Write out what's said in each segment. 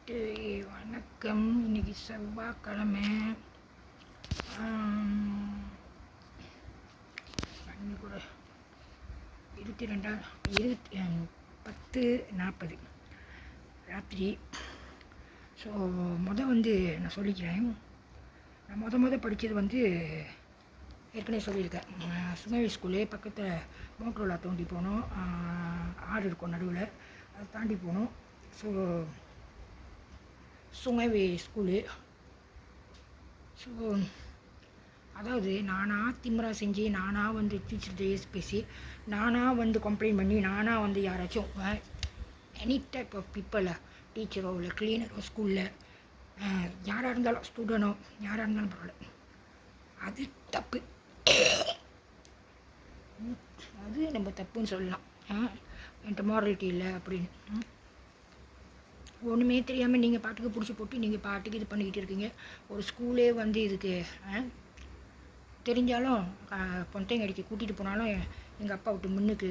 வணக்கம். இன்னைக்கு செவ்வாய்க்கிழமை. அன்னி கூட 10:40 ராத்திரி. ஸோ நான் சொல்லிக்கிறேன். நான் படித்தது ஏற்கனவே சொல்லியிருக்கேன். சுமேவி ஸ்கூலு பக்கத்தில் மோட்ரோலா தோண்டி போனோம். ஆறு இருக்கும் நடுவில், அதை தாண்டி போனோம். So சுமேவி school. ஸோ அதாவது நானாக திமிரா செஞ்சு, நானாக டீச்சர்கிட்ட பேசி, நானாக கம்ப்ளைண்ட் பண்ணி, நானாக யாராச்சும் எனி டைப் ஆஃப் பீப்புளை, டீச்சரோ இல்லை க்ளீனரோ, ஸ்கூலில் யாராக இருந்தாலும், ஸ்டூடெண்டோ யாராக இருந்தாலும் பரவாயில்ல, அது தப்பு. அது நம்ம தப்புன்னு சொல்லலாம். என்கிட்ட மாரலிட்டி இல்லை அப்படின்னு. ஒன்றுமே தெரியாமல் நீங்கள் பாட்டுக்கு பிடிச்சி போட்டு நீங்கள் பாட்டுக்கு இது பண்ணிக்கிட்டு இருக்கீங்க. ஒரு ஸ்கூலே இதுக்கு தெரிஞ்சாலும் பொண்டைங்க அடிக்க கூட்டிகிட்டு போனாலும் எங்கள் அப்பா விட்டு முன்னுக்கு,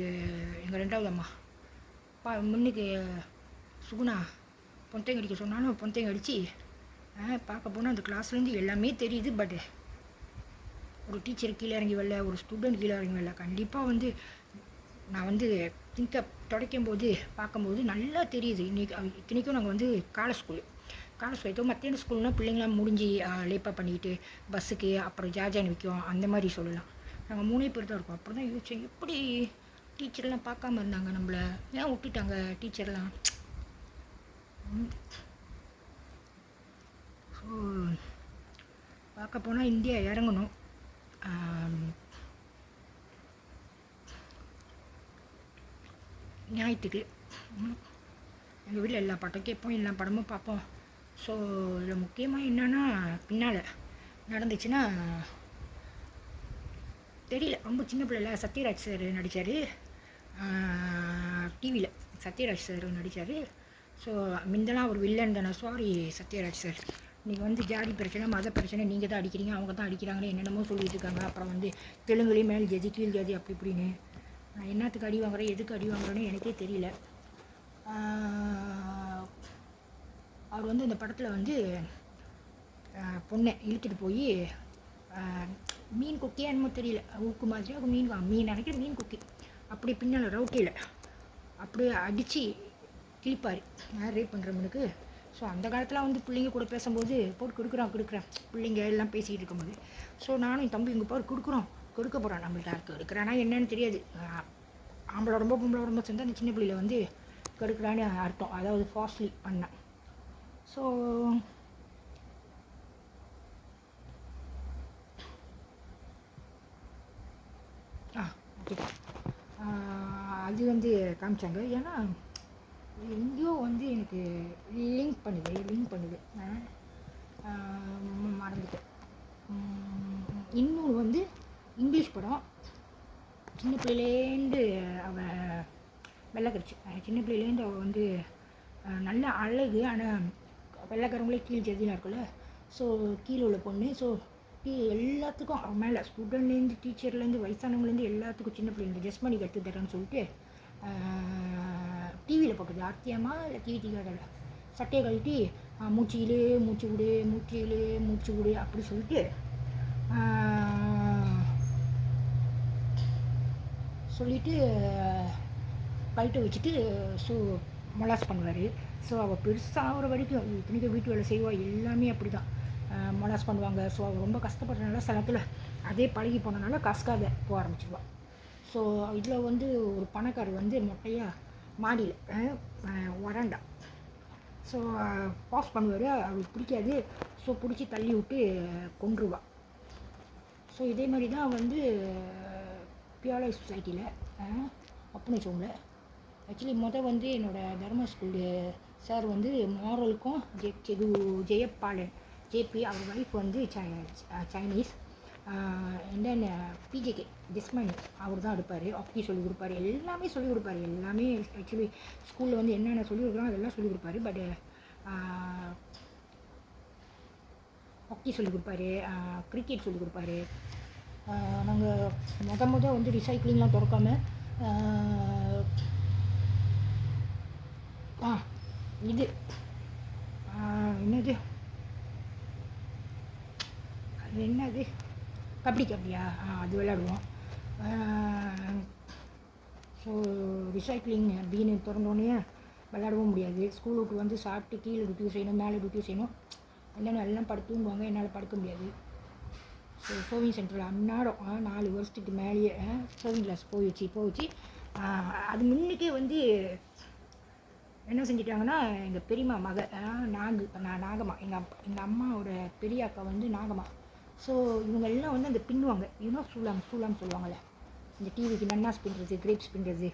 எங்கள் ரெண்டாவது அம்மா முன்னுக்கு சுகுணா பொண்டைங்க அடிக்க சொன்னாலும் பொண்டைங்க அடித்து பார்க்க போனால் அந்த கிளாஸ்லேருந்து எல்லாமே தெரியுது. பட் ஒரு டீச்சர் கீழே இறங்கி வரல, ஒரு ஸ்டூடெண்ட் கீழே இறங்கி வரல. கண்டிப்பாக நான் திங்கப் துடைக்கும்போது பார்க்கும்போது நல்லா தெரியுது. இன்றைக்கும் நாங்கள் காலேஜ் ஸ்கூல் மத்தியான ஸ்கூல்னால் பிள்ளைங்களாம் முடிஞ்சு லேப்பாக பண்ணிக்கிட்டு பஸ்ஸுக்கு அப்புறம் ஜார்ஜான் விற்கும், அந்த மாதிரி சொல்லலாம். நாங்கள் 3 பேர் தான் இருக்கோம். அப்புறம் தான் யோசிச்சேன், எப்படி டீச்சர்லாம் பார்க்காம இருந்தாங்க, நம்மளை ஏன் விட்டுட்டாங்க டீச்சர்லாம். ஸோ பார்க்க போனால் இந்தியா இறங்கணும். ஞாயிற்றுக்கு எங்கள் வீட்டில் எல்லா பாட்டும் கேட்போம், எல்லா படமும் பார்ப்போம். ஸோ இதில் முக்கியமாக என்னென்னா, பின்னால் நடந்துச்சுன்னா தெரியல. ரொம்ப சின்ன பிள்ளைல சத்யராஜ் சார் நடித்தார் டிவியில். சத்யராஜ் சார் நடித்தார். ஸோ முந்தெல்லாம் ஒரு வில்லன் தானே. சாரி சத்யராஜ் சார், நீங்கள் ஜாதி பிரச்சனை, மத பிரச்சனை, நீங்கள் தான் அடிக்கிறீங்க, அவங்க தான் அடிக்கிறாங்கன்னு என்னென்னமோ சொல்லிட்டு இருக்காங்க. அப்புறம் தெலுங்குலேயும் மேல் ஜாதி கீழ் ஜாதி அப்படி இப்படின்னு. நான் என்னத்துக்கு அடி வாங்குறேன், எதுக்கு அடி வாங்குறேன்னு எனக்கே தெரியல. அவர் இந்த படத்தில் பொண்ணை இழுத்துட்டு போய் மீன் குக்கியே என்னமோ தெரியல, ஊக்கு மாதிரி அவங்க மீன் நினைக்கிற மீன் குக்கி அப்படி பின்னால் ரவுட்டியில் அப்படியே அடித்து கிழிப்பார் ரேப் பண்ணுறவனுக்கு. ஸோ அந்த காலத்தில் பிள்ளைங்க கூட பேசும்போது போட்டு கொடுக்குறேன் பிள்ளைங்க எல்லாம் பேசிக்கிட்டு இருக்கும்போது. ஸோ நானும் என் தம்பி இங்கே போய் கொடுக்க போகிறான். நம்மள்ட்ட கெடுக்கிறானா என்னன்னு தெரியாது. ஆம்பளை ரொம்ப பொம்பளை ரொம்ப சேர்ந்தா அந்த சின்ன பிள்ளையில் கெடுக்கிறான்னு அர்த்தம். அதாவது ஃபாஸ்ட்லி பண்ணேன். ஸோ ஓகே, அது காமிச்சாங்க. ஏன்னா எங்கேயோ எனக்கு லிங்க் பண்ணுது மறந்துட்டேன். இன்னொன்று இங்கிலீஷ் படம். சின்ன பிள்ளையிலேருந்து அவள் வெள்ளைக்கரிச்சு. சின்ன பிள்ளையிலேருந்து அவள் நல்ல அழகு. ஆனால் வெள்ளைக்காரங்களே கீழ் ஜதிலாம் இருக்குல்ல. ஸோ கீழே உள்ள பொண்ணு. ஸோ எல்லாத்துக்கும் அவன் மேலே ஸ்டூடெண்ட்லேருந்து டீச்சர்லேருந்து வயசானவங்கலேருந்து எல்லாத்துக்கும் சின்ன பிள்ளைங்க ஜஸ்ட் பண்ணி கற்று தரேன்னு சொல்லிட்டு டிவியில் பார்க்குது. ஆர்த்தியமாக இல்லை டிவி சட்டையை கழட்டி மூச்சு விடு அப்படி சொல்லிட்டு கழட்ட வச்சுட்டு மொலாஸ் பண்ணுவார். ஸோ அவள் பெருசாக ஆகிற வரைக்கும் இத்தனைக்கும் வீட்டு வேலை செய்வாள், எல்லாமே அப்படி தான் மொலாஸ் பண்ணுவாங்க. ஸோ அவள் ரொம்ப கஷ்டப்படுறதுனால சிலத்தில் அதே பழகி போனதுனால கஷ்டாத போக ஆரம்பிச்சிடுவாள். ஸோ இதில் ஒரு பணக்காரர் மொட்டையாக மாடியில் வராண்டா. ஸோ பாஸ் பண்ணுவார். அவளுக்கு பிடிக்காது. ஸோ பிடிச்சி தள்ளி விட்டு கொன்றுவாள். ஸோ இதே மாதிரி தான் பியாலை சொசைட்டியில் அப்படி வச்சவங்கள ஆக்சுவலி என்னோடய தர்மா ஸ்கூலு சார் மாரலுக்கும் ஜெயப்பாலன் ஜேபி, அவர் wife Chinese. And then PJK ஜெஸ்மணி அவர் தான் எடுப்பார். ஹாக்கி சொல்லிக் கொடுப்பாரு, எல்லாமே சொல்லிக் கொடுப்பாரு. எல்லாமே ஆக்சுவலி ஸ்கூலில் என்னென்ன சொல்லிக் கொடுக்குறோம் அதெல்லாம் சொல்லிக் கொடுப்பாரு. பட் ஹாக்கி சொல்லிக் கொடுப்பாரு, கிரிக்கெட் சொல்லிக் கொடுப்பாரு. நாங்கள் ரிசைக்ளிங்லாம் திறக்காமல் இது என்னது அது என்னது கபடியா அது விளையாடுவோம். ஸோ ரிசைக்ளிங் அப்படின்னு திறந்தோடனே விளையாடவும் முடியாது. ஸ்கூல் விட்டு வந்து சாப்பிட்டு கீழே டியூட்டி செய்யணும், மேலே டியூட்டி செய்யணும். இல்லைன்னா எல்லாம் படுத்துங்குவாங்க, என்னால் படுக்க முடியாது. ஸோ சோவிங் சென்டரில் அன்னாடம் 4 வருஷத்துக்கு மேலேயே சோவிங் கிளாஸ் போயிடுச்சு. அது முன்னுக்கே வந்து என்ன செஞ்சிட்டாங்கன்னா, எங்கள் பெரியம்மா மக நாகம்மா, எங்கள் அம்மாவோட பெரிய அக்கா வந்து நாகம்மா. ஸோ இவங்க எல்லாம் வந்து அந்த பின்னுவாங்க, சூளாம் சொல்லுவாங்கள்ல, இந்த டிவிக்கு நன்னாஸ் பின்னுறது, கிரேப்ஸ் பின்னுறது.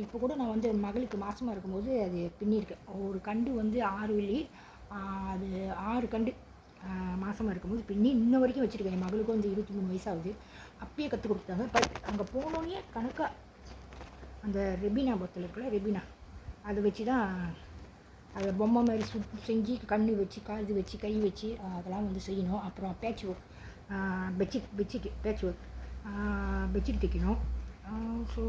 இப்போ கூட நான் வந்து மகளுக்கு மாதமாக இருக்கும்போது அது பின்னியிருக்கேன். ஒரு கண்டு வந்து 6 வெள்ளி, அது 6 கண்டு மாதமாக இருக்கும்போது பின்னி இன்ன வரைக்கும் வச்சுருக்கேன். என் மகளுக்கும் வந்து 23 வயசாகுது. அப்பயே கற்றுக் கொடுத்தாங்க. பட் அங்கே போனோடனே கணக்காக அந்த ரெபினா பொத்தல் இருக்குல்ல, ரெபினா அதை வச்சு தான் அதை பொம்மை மாதிரி செஞ்சு கண்ணு வச்சு, காது வச்சு, கை வச்சு அதெல்லாம் வந்து செய்யணும். அப்புறம் patch work, bedsheet patch work, bedsheet தைக்கணும். ஸோ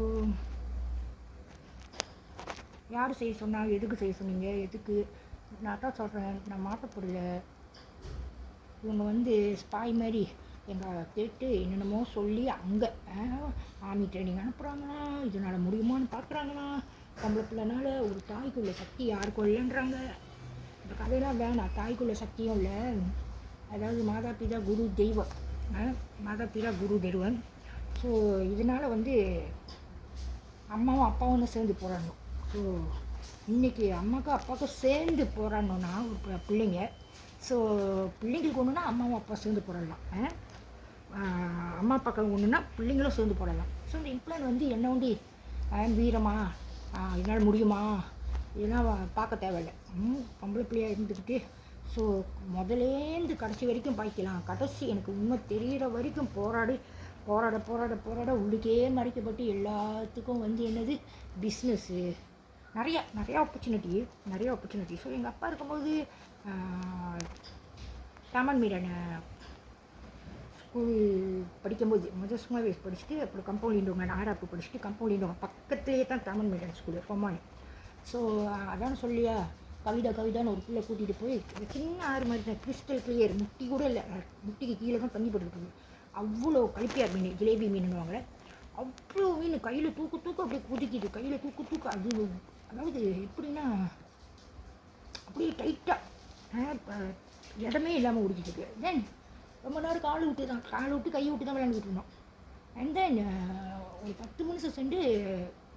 யார் செய்ய சொன்னால், எதுக்கு செய்ய சொன்னீங்க, எதுக்கு? நான் தான் சொல்கிறேன், நான் மாட்டப்படல. இவங்க வந்து ஸ்பாய் மாதிரி எங்கள் கேட்டு என்னென்னமோ சொல்லி அங்கே ஆர்மி ட்ரைனிங் அனுப்புகிறாங்களா, இதனால் முடியுமான்னு பார்க்குறாங்களா, பொம்பளை பிள்ளைனால ஒரு தாய்க்குள்ள சக்தி யாருக்கும் இல்லைன்றாங்க. இந்த கதையெல்லாம் வேணாம். தாய்க்குள்ள சக்தியும் இல்லை, அதாவது மாதா பிதா குரு தெய்வம், மாதா பிதா குரு தெய்வம். ஸோ இதனால் வந்து அம்மாவும் அப்பாவும் தான் சேர்ந்து போராடணும். ஸோ இன்றைக்கி அம்மாவுக்கும் அப்பாவுக்கும் சேர்ந்து போராடணுன்னா பிள்ளைங்க, ஸோ பிள்ளைங்களுக்கு ஒன்றுனா அம்மாவும் அப்பா சேர்ந்து போடலாம், அம்மா அப்பாக்கள் ஒன்றுனா பிள்ளைங்களும் சேர்ந்து போடலாம். ஸோ இந்த இம்ப்ளான் வந்து என்ன உண்டி வீரமா, இதனால் முடியுமா, இதெல்லாம் பார்க்க தேவையில்லை. பொம்பளை பிள்ளையாக இருந்துக்கிட்டு ஸோ முதலேருந்து கடைசி வரைக்கும் பாய்க்கலாம். கடைசி எனக்கு உண்மை தெரிகிற வரைக்கும் போராட உள்ளுக்கே மறைக்கப்பட்டு எல்லாத்துக்கும் வந்து என்னது பிஸ்னஸ்ஸு, நிறையா ஆப்பர்ச்சுனிட்டி. ஸோ எங்கள் அப்பா இருக்கும்போது தாமன் மீரன் ஸ்கூல் படிக்கும்போது முதல் சும்மா வயசு படிச்சுட்டு, அப்புறம் கம்பவுண்ட் இண்டோங்க ஆராப்பு படிச்சுட்டு, கம்பவுண்ட் இண்டோங்க பக்கத்துலேயே தான் தாமன் மீரன் ஸ்கூலு பொம்மானி. ஸோ அதான் சொல்லியா, கவிதான்னு ஒரு பிள்ளை கூட்டிகிட்டு போய் சின்ன ஆறு மாதிரி தான், கிறிஸ்டல் கிளியர், முட்டி கூட இல்லை, முட்டிக்கு கீழே தான் தண்ணி போட்டுக்கிட்டு, அவ்வளோ கழிப்பியார் மீன், ஜிலேபி மீனுவாங்க, அவ்வளோ மீன் கையில் தூக்கு அப்படியே குதிக்குது, கையில் தூக்கு அது அதாவது எப்படின்னா அப்படியே டைட்டாக இடமே இல்லாமல் உடிக்கிட்டு. தென் ரொம்ப நேரம் காலை விட்டு கையை விட்டு தான் விளையாண்டுக்கிட்டு இருந்தோம். அண்ட் தென் ஒரு 10 நிமிஷம் சென்று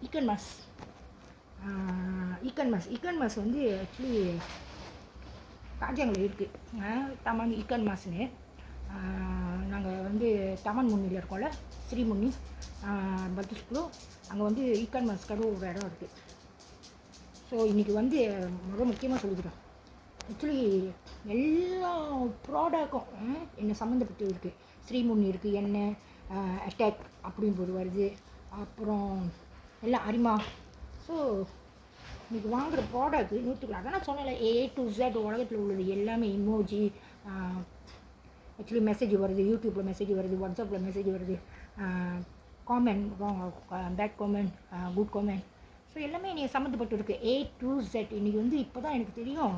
ஈக்கன் மாஸ் வந்து ஆக்சுவலி காஞ்சாங்கில் இருக்குது, தமன் ஈக்கன் மாஸ்னு. நாங்கள் வந்து தமன் முன்னியில் இருக்கோம்ல, ஸ்ரீமுன்னி பத்து ஸ்கூலு, அங்கே வந்து ஈக்கன் மாஸ் கடை ஒரு இடம் இருக்குது. ஸோ இன்றைக்கி வந்து முக்கியமாக சொல்லிக்கிறோம், ஆக்சுவலி எல்லா ப்ராடக்டும் என்னை சம்மந்தப்பட்டு இருக்குது. ஸ்ரீமுன்னி இருக்குது, எண்ணெய் அட்டாக் அப்படின்னு போது வருது, அப்புறம் எல்லாம் அரிமா. ஸோ இன்றைக்கி வாங்குகிற ப்ராடக்ட் 100 அதான் நான் சொன்னேன், A to Z உலகத்தில் உள்ளது எல்லாமே இமோஜி, ஆக்சுவலி மெசேஜ் வருது, யூடியூப்பில் மெசேஜ் வருது, வாட்ஸ்அப்பில் மெசேஜ் வருது, comment, bad comment, good comment. So எல்லாமே என்னை சம்மந்தப்பட்டு இருக்குது, A to Z. இன்றைக்கி வந்து இப்போ தான் எனக்கு தெரியும்,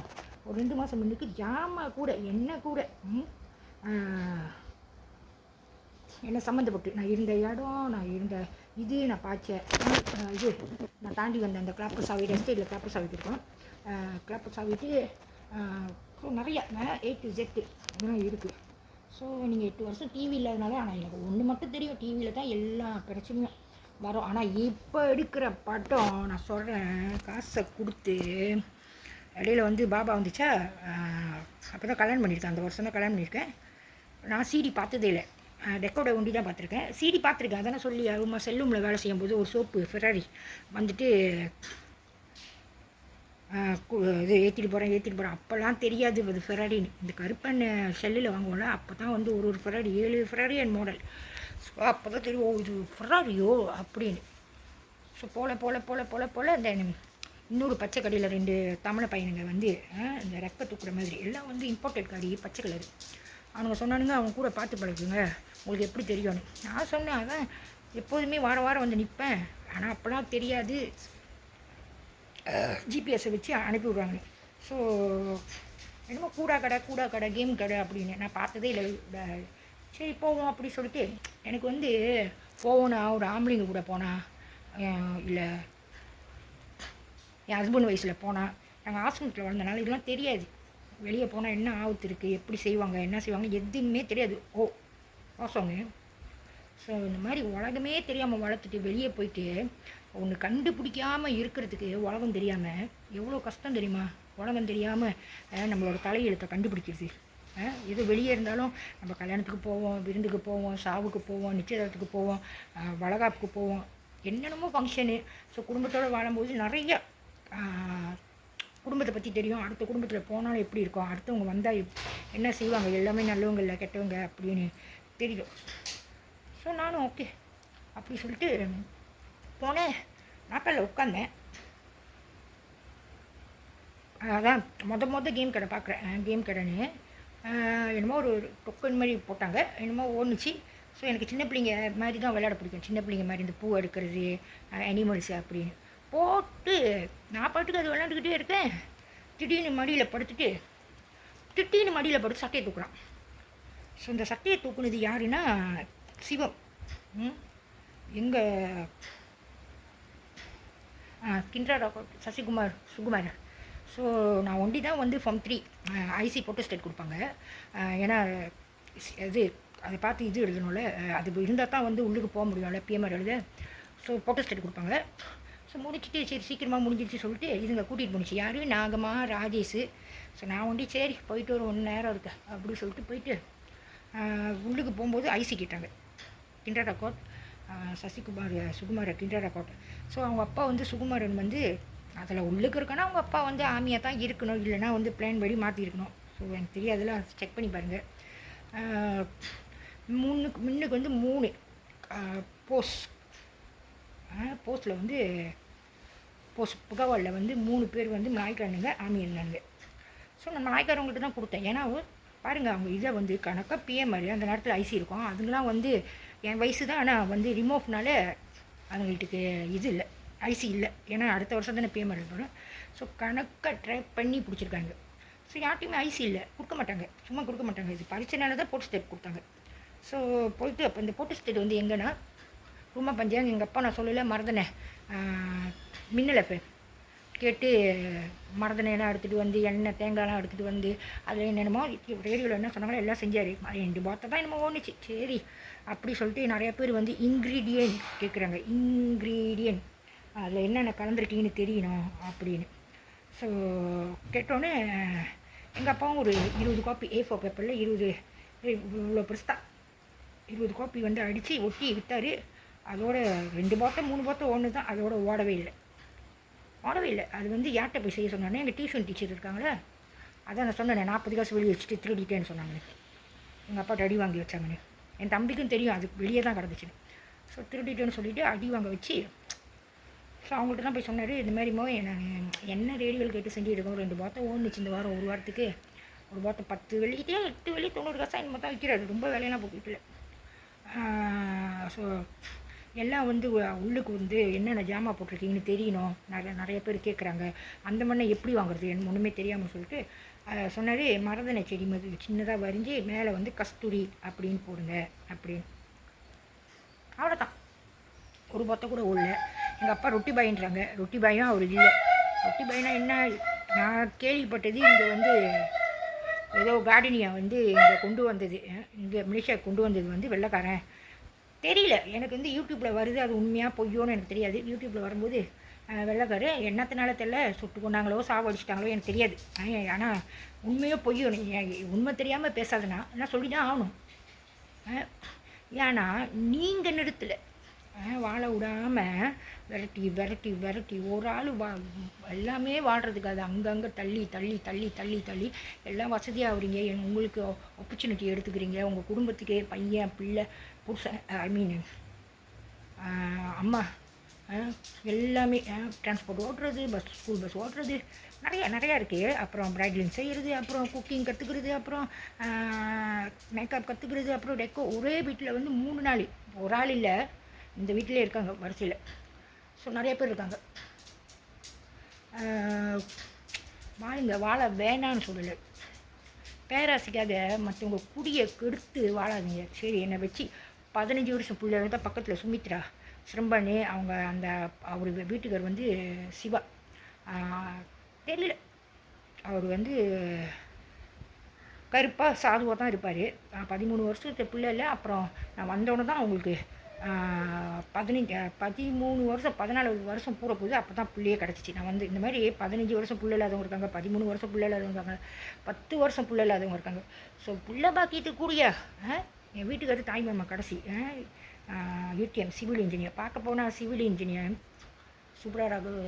ஒரு 2 மாதம் முன்னுக்கு ஜாமா கூட என்ன கூட என்னை சம்மந்தப்பட்டு நான் இருந்த இடம், நான் இருந்த இது, நான் பாய்ச்ச இது, நான் தாண்டி வந்தேன் அந்த கிளாப்பர் சாவி, எஸ்டேட்டில் கிளாப்பர் சாவிட்டு இருக்கோம், கிளாப்பர் சாவிட்டு. ஸோ நிறையா A to Z இதெல்லாம் இருக்குது. ஸோ நீங்கள் 8 வருஷம் டிவி இல்லாதனால, ஆனால் எனக்கு ஒன்று மட்டும் தெரியும், டிவியில் தான் எல்லா பிரச்சனையும் வரும். ஆனால் இப்போ எடுக்கிற படம் நான் சொல்கிறேன், காசை கொடுத்து இடையில வந்து பாபா வந்துச்சா, அப்போ தான் கல்யாணம் பண்ணியிருக்கேன், அந்த வருஷம் தான் கல்யாணம் பண்ணியிருக்கேன். நான் சிடி பார்த்ததே இல்லை, டெக்கோட ஒண்டி தான் பார்த்துருக்கேன். சிடி பார்த்துருக்கேன், அதனால் சொல்லி அருமா செல்லூமில் வேலை செய்யும்போது ஒரு சோப்பு ஃபெராரி வந்துட்டு இது ஏற்றிட்டு போகிறேன். அப்போல்லாம் தெரியாது அது ஃபெராரின்னு. இந்த கருப்பன் செல்லில் வாங்குவோம்ல, அப்போ தான் வந்து ஒரு Ferrari 7 Ferrari and model. So அப்போ தான் தெரியும், ஓ இது ஃபெராரியோ அப்படின்னு. ஸோ போல இந்த இன்னொரு பச்சை கடையில் 2 தமிழை பையனுங்க வந்து இந்த ரெப்பை தூக்குற மாதிரி எல்லாம் வந்து இம்போர்ட்டட் காடி, பச்சை கலர். அவனுங்க சொன்னானுங்க, அவங்க கூட பார்த்து பழகுங்க, உங்களுக்கு எப்படி தெரியும்னு. நான் சொன்னேன், அதான் எப்போதுமே வாரம் வந்து நிற்பேன், ஆனால் அப்போலாம் தெரியாது, ஜிபிஎஸ்ஸை வச்சு அனுப்பி விட்றாங்க. ஸோ என்னமோ கூடா கடை கேம் கடை அப்படின்னு நான் பார்த்ததே இல்லை. சரி போவோம் அப்படி சொல்லிட்டு எனக்கு வந்து போவோன்னா ஒரு ஆம்பளைங்க கூட போனால் இல்லை என் ஹஸ்பண்ட் வயசில் போனால் நாங்கள் ஹாஸ்பிட்டலில் வளர்ந்தனால இதெல்லாம் தெரியாது. வெளியே போனால் என்ன ஆபத்து இருக்குது, எப்படி செய்வாங்க, என்ன செய்வாங்க எதுவுமே தெரியாது. மோசங்க. ஸோ இந்த மாதிரி உலகமே தெரியாமல் வளர்த்துட்டு வெளியே போயிட்டு ஒன்று கண்டுபிடிக்காமல் இருக்கிறதுக்கு உலகம் தெரியாமல் எவ்வளோ கஷ்டம் தெரியுமா? உலகம் தெரியாமல் நம்மளோட தலையெழுத்தை கண்டுபிடிக்கிறது. எது வெளியே இருந்தாலும் நம்ம கல்யாணத்துக்கு போவோம், விருந்துக்கு போவோம், சாவுக்கு போவோம், நிச்சயதார்த்தத்துக்கு போவோம், வளகாப்புக்கு போவோம், என்னென்னமோ ஃபங்க்ஷனு. ஸோ குடும்பத்தோடு வாழும்போது நிறைய குடும்பத்தை பற்றி தெரியும். அடுத்த குடும்பத்தில் போனாலும் எப்படி இருக்கும், அடுத்தவங்க வந்தால் என்ன செய்வாங்க, எல்லாமே நல்லவங்க இல்லை கெட்டவங்க அப்படின்னு தெரியும். ஸோ நானும் ஓகே அப்படி சொல்லிட்டு போனேன். நாட்களில் உட்காந்தேன். அதான் மொதல் கேம் கடை பார்க்குறேன். கேம் கடைன்னு என்னமோ ஒரு டொக்கன் மாதிரி போட்டாங்க, என்னமோ ஓடுச்சு. ஸோ எனக்கு சின்ன பிள்ளைங்க மாதிரி தான் விளையாட பிடிக்கும். சின்ன பிள்ளைங்க மாதிரி இந்த பூ எடுக்கிறது, அனிமல்ஸு அப்படின்னு போட்டு நான் பாட்டுக்கு அது விளையாண்டுக்கிட்டே இருக்கேன். திடீர்னு மடியில் படுத்து சட்டையை தூக்குறான். ஸோ இந்த சட்டையை தூக்குனது யாருன்னா சிவம், எங்கள் கிண்டர் சுகுமார். ஸோ நான் ஒண்டி தான் வந்து ஃபார்ம் 3 ஐசி போட்டோஸ்டேட் கொடுப்பாங்க. ஏன்னா அது அதை பார்த்து இது எழுதணும்ல, அது இருந்தால் தான் வந்து உள்ளுக்கு போக முடியும்ல, பிஎம்ஆர் எழுத. ஸோ போட்டோஸ்டேட் கொடுப்பாங்க. ஸோ முடிச்சுட்டு சரி சீக்கிரமாக முடிஞ்சிடுச்சு சொல்லிட்டு இதுங்க கூட்டிகிட்டு போணுச்சு. யார்? நாகம்மா, ராஜேஷ். ஸோ நான் ஒண்டி சரி போயிட்டு ஒரு 1 நேரம் இருக்கு அப்படி சொல்லிட்டு போயிட்டு உள்ளுக்கு போகும்போது ஐசி கேட்டாங்க. Kinder account Sukumar kinder account. So அவங்க அப்பா வந்து சுகுமாரன் வந்து அதில் உள்ளுக்கு இருக்கனா அவங்க அப்பா வந்து ஆமியாக தான் இருக்கணும், இல்லைனா வந்து பிளான் படி மாற்றிருக்கணும். ஸோ எனக்கு தெரியாதுல, செக் பண்ணி பாருங்கள். முன்னுக்கு வந்து 3 போஸ்ட்டில் வந்து புகவாலில் வந்து 3 பேர் வந்து மலாய்க்காரனுங்க ஆமி இருந்தாங்க. ஸோ நான் மலாய்க்காரவங்கள்ட்ட தான் கொடுத்தேன். ஏன்னா பாருங்கள் அவங்க இதை வந்து கணக்காக பிஎம்ஆர் அந்த நேரத்தில் ஐசி இருக்கும். அதுங்களாம் வந்து என் வயசு தான், ஆனால் வந்து ரிமோவ்னால அதுங்களுக்கு இது இல்லை, ஐசி இல்லை. ஏன்னா அடுத்த வருஷம் தானே பிஎம்ஆர் இருக்கணும். ஸோ கணக்காக ட்ரை பண்ணி பிடிச்சிருக்காங்க. ஸோ யார்ட்டையுமே ஐசி இல்லை, கொடுக்க மாட்டாங்க, சும்மா கொடுக்க மாட்டாங்க. இது பரிச்சைனால தான் போட்டு ஸ்டேட் கொடுத்தாங்க. ஸோ போயிட்டு அப்போ இந்த போட்டு ஸ்டேட் வந்து எங்கன்னா ரொம்ப பஞ்சாங்க. எங்கள் அப்பா நான் சொல்லலை, மறந்தனேன். மின்னல் எஃப்எம் கேட்டு மறந்தனையெல்லாம் எடுத்துகிட்டு வந்து எண்ணெய் தேங்காய்லாம் எடுத்துகிட்டு வந்து அதில் என்னென்னமோ ரேடியோவில் என்ன சொன்னாங்களோ எல்லாம் செஞ்சார். 2 பாத்தை தான் என்னமோ ஓணுச்சு. சரி அப்படி சொல்லிட்டு நிறையா பேர் வந்து இன்க்ரீடியன்ட் கேட்குறாங்க. இன்க்ரீடியன்ட் அதில் என்னென்ன கலந்துருக்கீங்கன்னு தெரியணும் அப்படின்னு. ஸோ கேட்டோன்னே எங்கள் அப்பாவும் ஒரு 20 காப்பி A4 பேப்பரில் 20 இவ்வளோ பெருசு தான் 20 காப்பி வந்து அடித்து ஒட்டி விற்றார். அதோட 2 பாத்தை 3 பாத்தை ஒன்று தான், அதோட ஓடவே இல்லை. அது வந்து யார்கிட்ட போய் செய்ய சொன்னானே, எங்கள் டியூஷன் டீச்சர் இருக்காங்களே, அதான் நான் சொன்னேன் 40 காசு வெளியே வச்சுட்டு திருடிட்டேன்னு சொன்னாங்க. எங்கள் அப்பாட்ட அடி வாங்கி வச்சாங்கன்னு. என் தம்பிக்கும் தெரியும் அது வெளியே தான் கிடந்துச்சுன்னு. ஸோ திருடிட்டேன்னு சொல்லிவிட்டு அடி வாங்க வச்சு, ஸோ அவங்கள்ட்ட தான் போய் சொன்னார், இந்த மாதிரி நான் என்ன ரேடியோவில் கேட்டு செஞ்சுருக்கோம். 2 பாத்தை ஓடுச்சு இந்த வாரம், ஒரு வாரத்துக்கு ஒரு பாத்தை 10 வெள்ளிக்கிட்டே 8 வெள்ளி 90 காசு என்னமோ தான் விற்கிறாரு. ரொம்ப வேலையெல்லாம் போட்டுல. ஸோ எல்லாம் வந்து உள்ளுக்கு வந்து என்னென்ன ஜாமா போட்டிருக்கீங்கன்னு தெரியணும், நிறைய பேர் கேட்குறாங்க. அந்த மண்ணை எப்படி வாங்குறது எனக்கு ஒன்றுமே தெரியாமல் சொல்லிட்டு சொன்னார். மருதனை செடி மாதிரி சின்னதாக வரைஞ்சி மேலே வந்து கஸ்தூரி அப்படின்னு போடுங்க அப்படின்னு. அவ்வளோதான், ஒரு பாத்தை கூட ஓடல. எங்கள் அப்பா ரொட்டி பாயின்றாங்க. ரொட்டி பாயும் அவர் இல்லை. ரொட்டி பாயினா என்ன, நான் கேள்விப்பட்டது இங்கே வந்து ஏதோ கார்டனியா வந்து இங்கே கொண்டு வந்தது, இங்கே மலேசியா கொண்டு வந்தது வந்து வெள்ளைக்காரன் தெரியல. எனக்கு வந்து யூடியூப்பில் வருது, அது உண்மையாக பொய்யோன்னு எனக்கு தெரியாது. யூடியூப்பில் வரும்போது வெள்ளைக்காரு என்னத்தினால தெரியல, சுட்டு கொண்டாங்களோ சாவடிச்சிட்டாங்களோ எனக்கு தெரியாது. ஆனால் உண்மையோ பொய்யோ உண்மை தெரியாமல் பேசாதுன்னா நான் சொல்லி தான் ஆகணும். ஏன்னா நீங்கள் நிறுத்தலை, வாழ விடாமல் விரட்டி ஒரு ஆள் எல்லாமே வாழ்கிறதுக்கு அது அங்கங்கே தள்ளி எல்லாம் வசதியாக ஆகுறீங்க. உங்களுக்கு ஆப்பர்ச்சுனிட்டி எடுத்துக்கிறீங்க. உங்கள் குடும்பத்துக்கு பையன் பிள்ளை புருஷன் அம்மா எல்லாமே டிரான்ஸ்போர்ட் ஓட்டுறது, ஸ்கூல் பஸ் ஓட்டுறது, நிறையா இருக்குது. அப்புறம் பிரைட்லிங் செய்கிறது, அப்புறம் குக்கிங் கற்றுக்கிறது, அப்புறம் மேக்கப் கற்றுக்கிறது, அப்புறம் டெக்கோ. ஒரே வீட்டில் வந்து 3 நாள், ஒரு ஆள் இல்லை, இந்த வீட்டிலே இருக்காங்க வரிசையில். ஸோ நிறைய பேர் இருக்காங்க. வாழ வேணான்னு சொல்லலை, பேராசைக்காக மற்றவங்க குடியை கெடுத்து வாழாதீங்க. சரி, என்னை வச்சு 15 வருஷம் பிள்ளை தான் பக்கத்தில் சுமித்ரா சிரம்பானு அவங்க அந்த அவர் வீட்டுக்கார் வந்து சிவா தெரியல, அவர் வந்து கருப்பாக சாதுவாக தான் இருப்பார். 13 வருஷத்து பிள்ளை இல்லை. அப்புறம் நான் வந்தோடனே தான் அவங்களுக்கு 13 வருஷம் 14 வருஷம் பூர போகுது. அப்போ தான் பிள்ளையே கிடச்சிச்சு. நான் வந்து இந்த மாதிரி 15 வருஷம் பிள்ளை இல்லாதவங்க இருக்காங்க, 13 வருஷம் பிள்ளை இல்லாதவங்க இருக்காங்க, 10 வருஷம் பிள்ளை இல்லாதவங்க இருக்காங்க. ஸோ பிள்ளை பாக்கிட்டு கூடிய என் வீட்டுக்காரர் தாய்மாமா கடைசி யூடிஎம் சிவில் இன்ஜினியர். பார்க்க போனால் சிவில் இன்ஜினியர் சூப்பராக ராகவ்.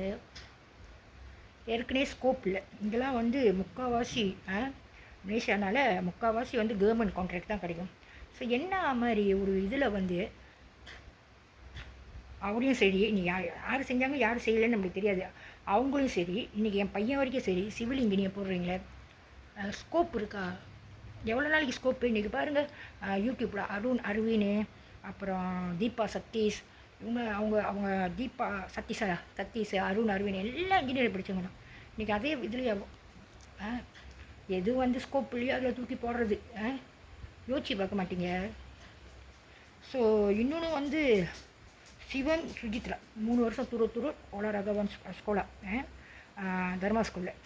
ஏற்கனவே ஸ்கோப் இல்லை இங்கெல்லாம் வந்து முக்கால்வாசி மலேசியானால முக்கால்வாசி வந்து கவர்மெண்ட் கான்ட்ராக்ட் தான் கிடைக்கும். ஸோ என்ன மாதிரி ஒரு இதில் வந்து அவரையும் சரி, நீ யார் செஞ்சாங்க யார் செய்யலைன்னு நம்மளுக்கு தெரியாது. அவங்களும் சரி, இன்றைக்கி என் பையன் வரைக்கும் சரி, சிவில் இன்ஜினியர் போடுறீங்களே, ஸ்கோப் இருக்கா? எவ்வளோ நாளைக்கு ஸ்கோப்பு? இன்றைக்கி பாருங்கள் யூடியூப்பில் அருண் அரவின், அப்புறம் தீபா சதீஷ், இவங்க அவங்க அவங்க தீபா சதீஷ் அருண் அரவின் எல்லாம் இன்ஜினியர் படித்தவங்க தான். இன்றைக்கி அதே இதுலேயே எது வந்து ஸ்கோப் இல்லையோ அதில் தூக்கி போடுறது யோசிச்சு பார்க்க மாட்டீங்க. ஸோ இன்னொன்று வந்து சிவன் சுஜித்ரா 3 வருஷம் தூர ஓலா ரகவன் ஸ்கூலா தர்மா ஸ்கூலில்.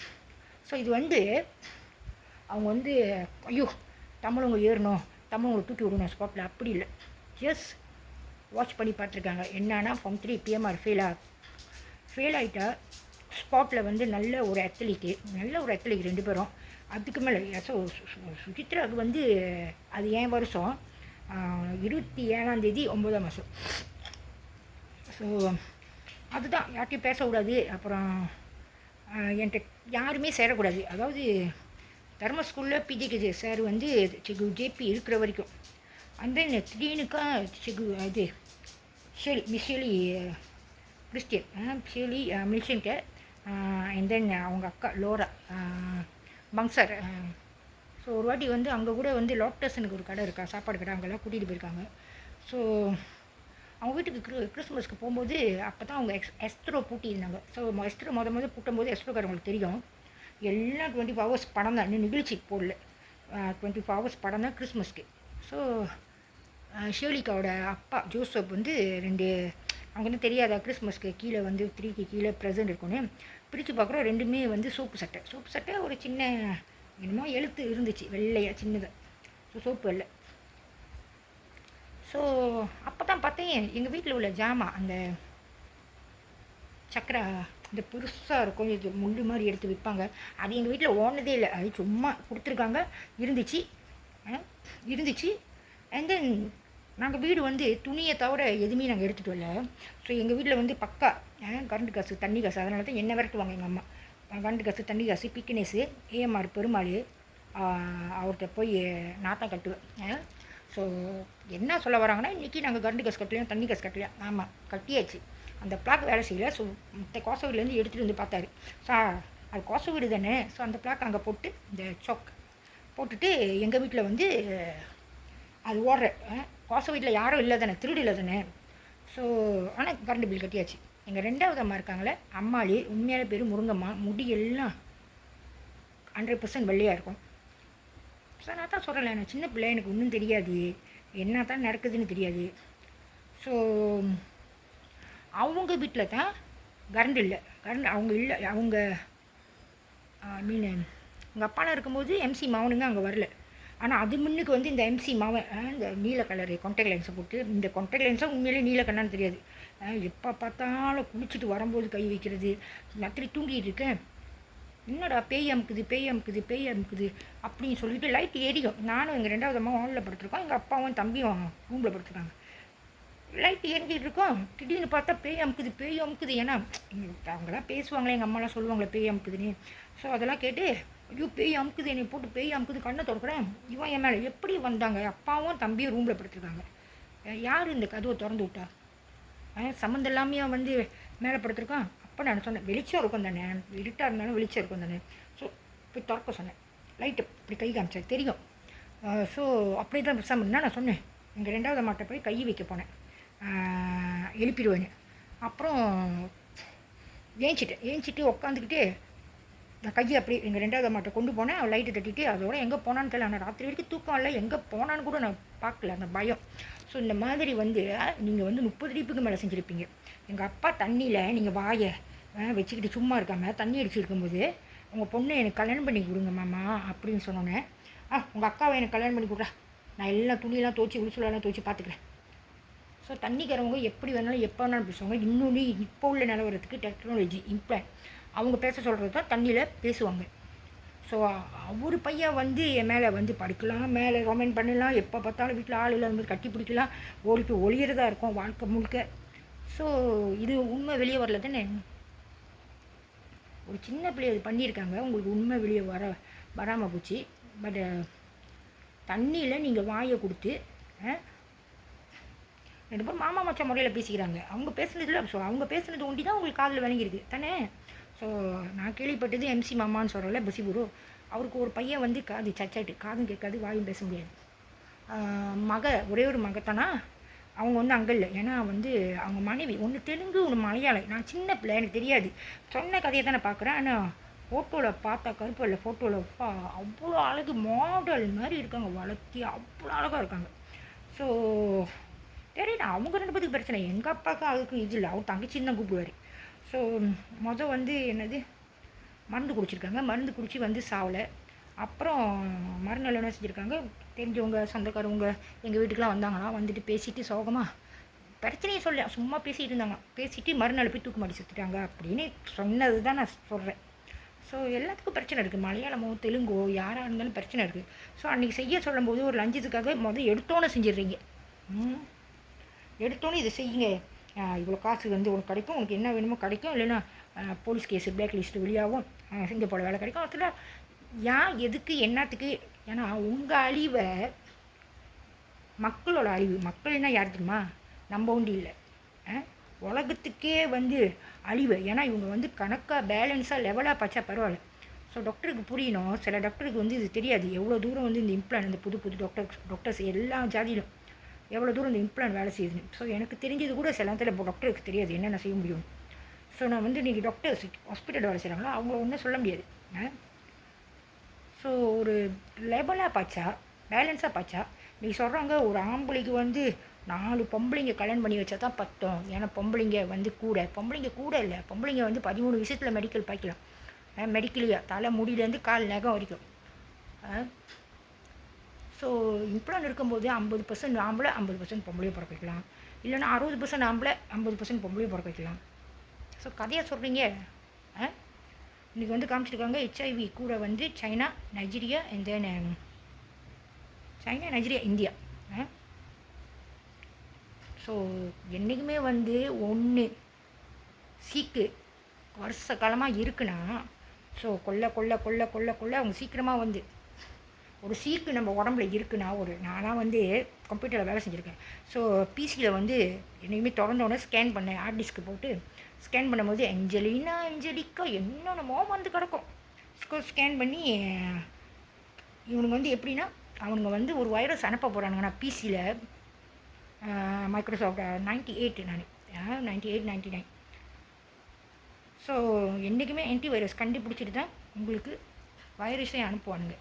ஸோ இது வந்து அவங்க வந்து ஐயோ தமிழவங்க ஏறணும், தமிழவங்களை தூக்கி விடணும் ஸ்பாட்டில், அப்படி இல்லை. ஜஸ்ட் வாட்ச் பண்ணி பார்த்துருக்காங்க. என்னன்னா ஃபார்ம் 3 PMR ஃபெயில் ஆகிட்டா ஸ்பாட்டில் வந்து நல்ல ஒரு அத்லீட் 2 பேரும். அதுக்கு மேலே ஸோ சுஜித்ராவுக்கு வந்து அது என் வருஷம் 27ஆம் தேதி 9ஆம் மாதம். ஸோ அதுதான் யார்கிட்டையும் பேசக்கூடாது. அப்புறம் என்கிட்ட யாருமே சேரக்கூடாது. அதாவது தர்ம ஸ்கூலில் பிஜிகே சார் வந்து ஜேபி இருக்கிற வரைக்கும். அந்த திடீர்னுக்கா இது miss Shaily Christian Shaily மிஷன்க and then அவங்க அக்கா லோரா பங்சார். ஸோ ஒரு வாட்டி வந்து அங்கே கூட வந்து லோட்டஸ்னுக்கு ஒரு கடை இருக்கா, சாப்பாடு கடை, அங்கெல்லாம் கூட்டிகிட்டு போயிருக்காங்க. ஸோ அவங்க வீட்டுக்கு கிறிஸ்மஸ்க்கு போகும்போது அப்போ தான் அவங்க எஸ்ட்ரோ பூட்டியிருந்தாங்க. ஸோ எஸ்ட்ரோ முதல் பூட்டும்போது எஸ்ட்ரோக்காரங்களுக்கு தெரியும் எல்லாம் 24 ஹவர்ஸ் படம் தான், இன்னும் நிகழ்ச்சி போடல, 24 ஹவர்ஸ் படம் தான் கிறிஸ்மஸ்க்கு. ஸோ ஷேலிகாவோட அப்பா ஜோசப் வந்து 2 அவங்க வந்து தெரியாதா கிறிஸ்மஸ்க்கு கீழே வந்து 3க்கு கீழே ப்ரெசென்ட் இருக்குன்னு பிரித்து பார்க்குறோம். 2மே வந்து சோப்பு சட்டை ஒரு சின்ன என்னமோ எழுத்து இருந்துச்சு வெள்ளையாக சின்னதாக. ஸோ சோப்பு இல்லை. ஸோ அப்போ தான் பார்த்தேன் எங்கள் வீட்டில் உள்ள ஜாமா அந்த சக்கரை இந்த பெருசாக இருக்கும், இது முள்ளு மாதிரி எடுத்து விற்பாங்க. அது எங்கள் வீட்டில் ஓனதே இல்லை, அது சும்மா கொடுத்துருக்காங்க. இருந்துச்சு அண்ட் தென் நாங்கள் வீடு வந்து துணியை தவிர எதுவுமே நாங்கள் எடுத்துகிட்டு வரல. ஸோ எங்கள் வீட்டில் வந்து பக்கா கரண்ட் காசு தண்ணி காசு, அதனால தான் என்ன விரட்டுவாங்க எங்கள் அம்மா. கரண்ட் காசு தண்ணி காசு பிக்னேஸு ஏஎம்ஆர் பெருமாள் அவர்கிட்ட போய் நான் தான் கட்டுவேன். ஸோ என்ன சொல்ல வராங்கன்னா, இன்றைக்கி நாங்கள் கரண்ட் காசு கட்டலையா தண்ணி காசு கட்டலையா, ஆமாம் கட்டியாச்சு. அந்த பிளாக் வேலை செய்யலை. ஸோ மற்ற கோச வீடுலேருந்து எடுத்துகிட்டு வந்து பார்த்தாரு. ஸோ அது கோச வீடு தானே. ஸோ அந்த பிளாக் அங்கே போட்டு இந்த சோக் போட்டுட்டு எங்கள் வீட்டில் வந்து அது ஓடுற கோச வீட்டில் யாரும் இல்லை தானே, திருடு இல்லை தானே. ஸோ ஆனால் கரண்ட் பில் கட்டியாச்சு. எங்கள் 2வது அம்மா இருக்காங்களே அம்மாளி, உண்மையான பேர் முருங்கம்மா, முடி எல்லாம் 100% வெள்ளையாக இருக்கும். ஸோ நான் தான் சொல்கிறேன், நான் சின்ன பிள்ளை, எனக்கு ஒன்றும் தெரியாது, என்ன தான் நடக்குதுன்னு தெரியாது. ஸோ அவங்க வீட்டில் தான் கரண்ட் இல்லை, அவங்க இல்லை, அவங்க மீன் எங்கள் அப்பாலாம் இருக்கும்போது எம்சி மாவனுங்க அங்கே வரல. ஆனால் அது முன்னுக்கு வந்து இந்த எம்சி மாவன் இந்த நீல கலரு கான்டாக்ட் லென்ஸை போட்டு, இந்த கான்டாக்ட் லென்ஸாக உண்மையிலே நீல கண்ணான்னு தெரியாது, எப்போ பார்த்தாலும் குளிச்சுட்டு வரும்போது கை வைக்கிறது. ராத்திரி தூங்கிட்டு இருக்கேன், என்னடா பேய் அமுக்குது அப்படின்னு சொல்லிட்டு லைட் எரியும். நானும் எங்கள் 2வது அம்மா ஹாலில் படுத்துருக்கோம், எங்கள் அப்பாவும் தம்பியும் ரூமில் படுத்துருக்காங்க. லைட் எரிஞ்சிட்டு இருக்கோம், திடீர்னு பார்த்தா பேய் அமுக்குது. ஏன்னா அவங்களாம் பேசுவாங்களே, எங்கள் அம்மாலாம் சொல்லுவாங்களே பேய் அமுக்குதுன்னு. ஸோ அதெல்லாம் கேட்டு ஐயோ பேய் அமுக்குது, என்னை போட்டு பேய் அமுக்குது, கண்ணை திறக்கிறேன். இவன் என் மேலே எப்படி வந்தாங்க? அப்பாவும் தம்பியும் ரூமில் படுத்துருக்காங்க. யார் இந்த கதவை திறந்து விட்டா? சம்மந்தம் இல்லாமையாக வந்து மேலே படுத்துருக்கான். அப்போ நான் சொன்னேன், வெளிச்சம் இருக்கும் தானே, இருட்டாக இருந்தாலும் வெளிச்சம் இருக்கும் தானே. ஸோ போய் திறக்க சொன்னேன். லைட்டு இப்படி கை காமிச்சேன், தெரியும். ஸோ அப்படி தான் பேசாமல் நான் சொன்னேன், எங்கள் 2வது அம்மாட்ட போய் கை வைக்க போனேன், எழுப்பிடுவேன்னு. அப்புறம் ஏஞ்சிட்டு உட்காந்துக்கிட்டு நான் கையை அப்படி எங்கள் 2வது அம்மாட்ட கொண்டு போனேன். அவள் லைட்டை தட்டிட்டு அதோட எங்கே போனான்னு தெரியல. ஆனால் ராத்திரி வரைக்கும் தூக்கம் இல்லை, எங்கே போனான்னு கூட நான் பார்க்கல, அந்த பயம். ஸோ இந்த மாதிரி வந்து நீங்கள் வந்து 30 டிப்புக்கு மேலே செஞ்சுருப்பீங்க. எங்கள் அப்பா தண்ணியில் நீங்கள் வாயை வச்சுக்கிட்டு சும்மா இருக்காமல் தண்ணி அடிச்சுருக்கும்போது உங்கள் பொண்ணை எனக்கு கல்யாணம் பண்ணி கொடுங்க மாமா அப்படின்னு சொன்னோன்னே, உங்கள் அக்காவை எனக்கு கல்யாணம் பண்ணி கொடுறா, நான் எல்லாம் துணியெல்லாம் துவச்சி உளுசுலாம் துவச்சி பார்த்துக்கிறேன். ஸோ தண்ணிக்கிறவங்க எப்படி வேணாலும் எப்போ வேணாலும் பேசுவாங்க. இன்னொன்று இப்போ உள்ள நிலவரத்துக்கு டெக்னாலஜி இம்ப்ளான் அவங்க பேச சொல்கிறது தான் தண்ணியில் பேசுவாங்க. ஸோ ஒரு பையன் வந்து என் மேலே வந்து படுக்கலாம், மேலே ரொமான் பண்ணலாம், எப்போ பார்த்தாலும் வீட்டில் ஆள் இல்லாத கட்டி பிடிக்கலாம், ஓடி போய் ஒளியறதா இருக்கும் வாழ்க்கை முழுக்க. ஸோ இது உண்மை வெளியே வரல தானே. ஒரு சின்ன பிள்ளை அது பண்ணியிருக்காங்க, உங்களுக்கு உண்மை வெளியே வராமல் போச்சு. பட் தண்ணியில் நீங்கள் வாயை கொடுத்து 2 பேரும் மாமா மச்சா முறையில் பேசிக்கிறாங்க. அவங்க பேசுனதில் ஸோ அவங்க பேசுனது ஒண்டி தான் உங்களுக்கு காதில் விளங்கிருக்கு தானே. ஸோ நான் கேள்விப்பட்டது எம்சி மாமான்னு சொல்கிறல பசிபுரு, அவருக்கு ஒரு பையன் வந்து காது சச்சாட்டு, காதும் கேட்காது வாயும் பேச முடியாது. ஒரே ஒரு மகத்தானா அவங்க வந்து அங்கே இல்லை. ஏன்னா வந்து அவங்க மனைவி ஒன்று தெலுங்கு ஒன்று மலையாளம். நான் சின்ன பிள்ளை, எனக்கு தெரியாது, சொன்ன கதையை தான் நான் பார்க்குறேன். ஆனால் ஃபோட்டோவில் பார்த்தா கருப்பு இல்லை, ஃபோட்டோவில் அவ்வளோ அழகு, மாடல் மாதிரி இருக்காங்க, வளர்த்தி அவ்வளோ அழகாக இருக்காங்க. ஸோ தெரியல, அவங்க 2 பேருக்கு பிரச்சனை. எங்கள் அப்பாவுக்கு அதுக்கு இது இல்லை, அவர் தங்கச்சின்னு தான் கூப்பிடுவார். ஸோ வந்து என்னது மருந்து குடிச்சிருக்காங்க, மருந்து குடித்து வந்து சாவலை. அப்புறம் மறுநாள் என்ன செஞ்சுருக்காங்க, தெரிஞ்சவங்க சொந்தக்காரவங்க எங்கள் வீட்டுக்கெலாம் வந்தாங்களாம். வந்துட்டு பேசிட்டு சோகமாக பிரச்சனையை சொல்ல சும்மா பேசிகிட்டு இருந்தாங்க. பேசிட்டு மறுநாள் போய் தூக்கு மாட்டி செத்துட்டாங்க அப்படின்னு சொன்னது தான் நான் சொல்கிறேன். ஸோ எல்லாத்துக்கும் பிரச்சனை இருக்குது, மலையாளமோ தெலுங்கோ யாராக இருந்தாலும் பிரச்சனை இருக்குது. ஸோ அன்றைக்கி செய்ய சொல்லும்போது ஒரு லஞ்சத்துக்காக எடுத்தோன்னே செஞ்சிடுறீங்க. எடுத்தோன்னே இதை செய்யுங்க, இவ்வளோ காசு வந்து உனக்கு கிடைக்கும், உனக்கு என்ன வேணுமோ கிடைக்கும், இல்லைன்னா போலீஸ் கேஸு பிளாக் லிஸ்ட்டு வெளியாகும், செஞ்ச போல வேலை கிடைக்கும். அதில் எதுக்கு என்னத்துக்கு? ஏன்னா உங்கள் அழிவை மக்களோட அழிவு, மக்கள்னா யார் தெரியுமா? நம்ம ஒண்டி இல்லை, உலகத்துக்கே வந்து அழிவு. ஏன்னா இவங்க வந்து கணக்காக பேலன்ஸாக லெவலாக பச்சா பரவாயில்ல. ஸோ டாக்டருக்கு புரியணும், சில டாக்டருக்கு வந்து இது தெரியாது, எவ்வளோ தூரம் வந்து இந்த இம்ப்ளான், இந்த புது டாக்டர்ஸ் எல்லா ஜாதியிலும் எவ்வளோ தூரம் இந்த இம்ப்ளான் வேலை செய்யுதுன்னு. ஸோ எனக்கு தெரிஞ்சது கூட சில நேரத்தில் இப்போ டாக்டருக்கு தெரியாது என்னென்ன செய்ய முடியும். ஸோ நான் வந்து இன்றைக்கி டாக்டர்ஸ் ஹாஸ்பிட்டல் வேலை செய்கிறாங்களோ அவங்கள ஒன்றும் சொல்ல முடியாது. ஸோ ஒரு லெவலாக பாய்ச்சா, பேலன்ஸாக பாய்ச்சா, நீங்கள் சொல்கிறாங்க ஒரு ஆம்பளைக்கு வந்து 4 பொம்பளைங்க கல்யாணம் பண்ணி வச்சா தான் பத்தம். ஏன்னா பொம்பளைங்க வந்து பொம்பளைங்க கூட இல்லை, பொம்பளைங்க வந்து 13 விஷயத்தில் மெடிக்கல் பாய்க்கலாம். மெடிக்கலையா தலை முடியிலேருந்து கால் நகம் வரைக்கும். ஸோ இம்ப்ளான் இருக்கும்போது 50% ஆம்பளை 50% பொம்பளையும் பிறக்க வைக்கலாம், இல்லைன்னா 60% ஆம்பளை 50% பொம்பளையும் பிறக்க வைக்கலாம். ஸோ கதையாக சொல்கிறீங்க. இன்றைக்கி வந்து காமிச்சிருக்காங்க HIV கூட வந்து China, Nigeria, and then China, Nigeria, India. So என்றைக்குமே வந்து ஒன்று சீக்கு வருஷ காலமாக இருக்குன்னா, ஸோ கொல்ல அவங்க சீக்கிரமாக வந்து ஒரு சீக்கு நம்ம உடம்புல இருக்குன்னா, நானாக வந்து கம்ப்யூட்டரில் வேலை செஞ்சுருக்கேன். ஸோ பிசியில் வந்து என்றைக்குமே திறந்தோடனே ஸ்கேன் பண்ணேன், ஹார்ட் டிஸ்க்கு போட்டு ஸ்கேன் பண்ணும்போது எஞ்சலிக்கா என்னென்னமோ வந்து கிடக்கும். ஸ்கேன் பண்ணி இவனுங்க வந்து எப்படின்னா, அவனுங்க வந்து ஒரு வைரஸ் அனுப்ப போகிறானுங்க. நான் பிசியில் மைக்ரோசாஃப்ட் 98 நான் 98 99. ஸோ என்றைக்குமே ஆன்டி வைரஸ் கண்டுபிடிச்சிட்டு தான் உங்களுக்கு வைரஸே அனுப்புவானுங்க.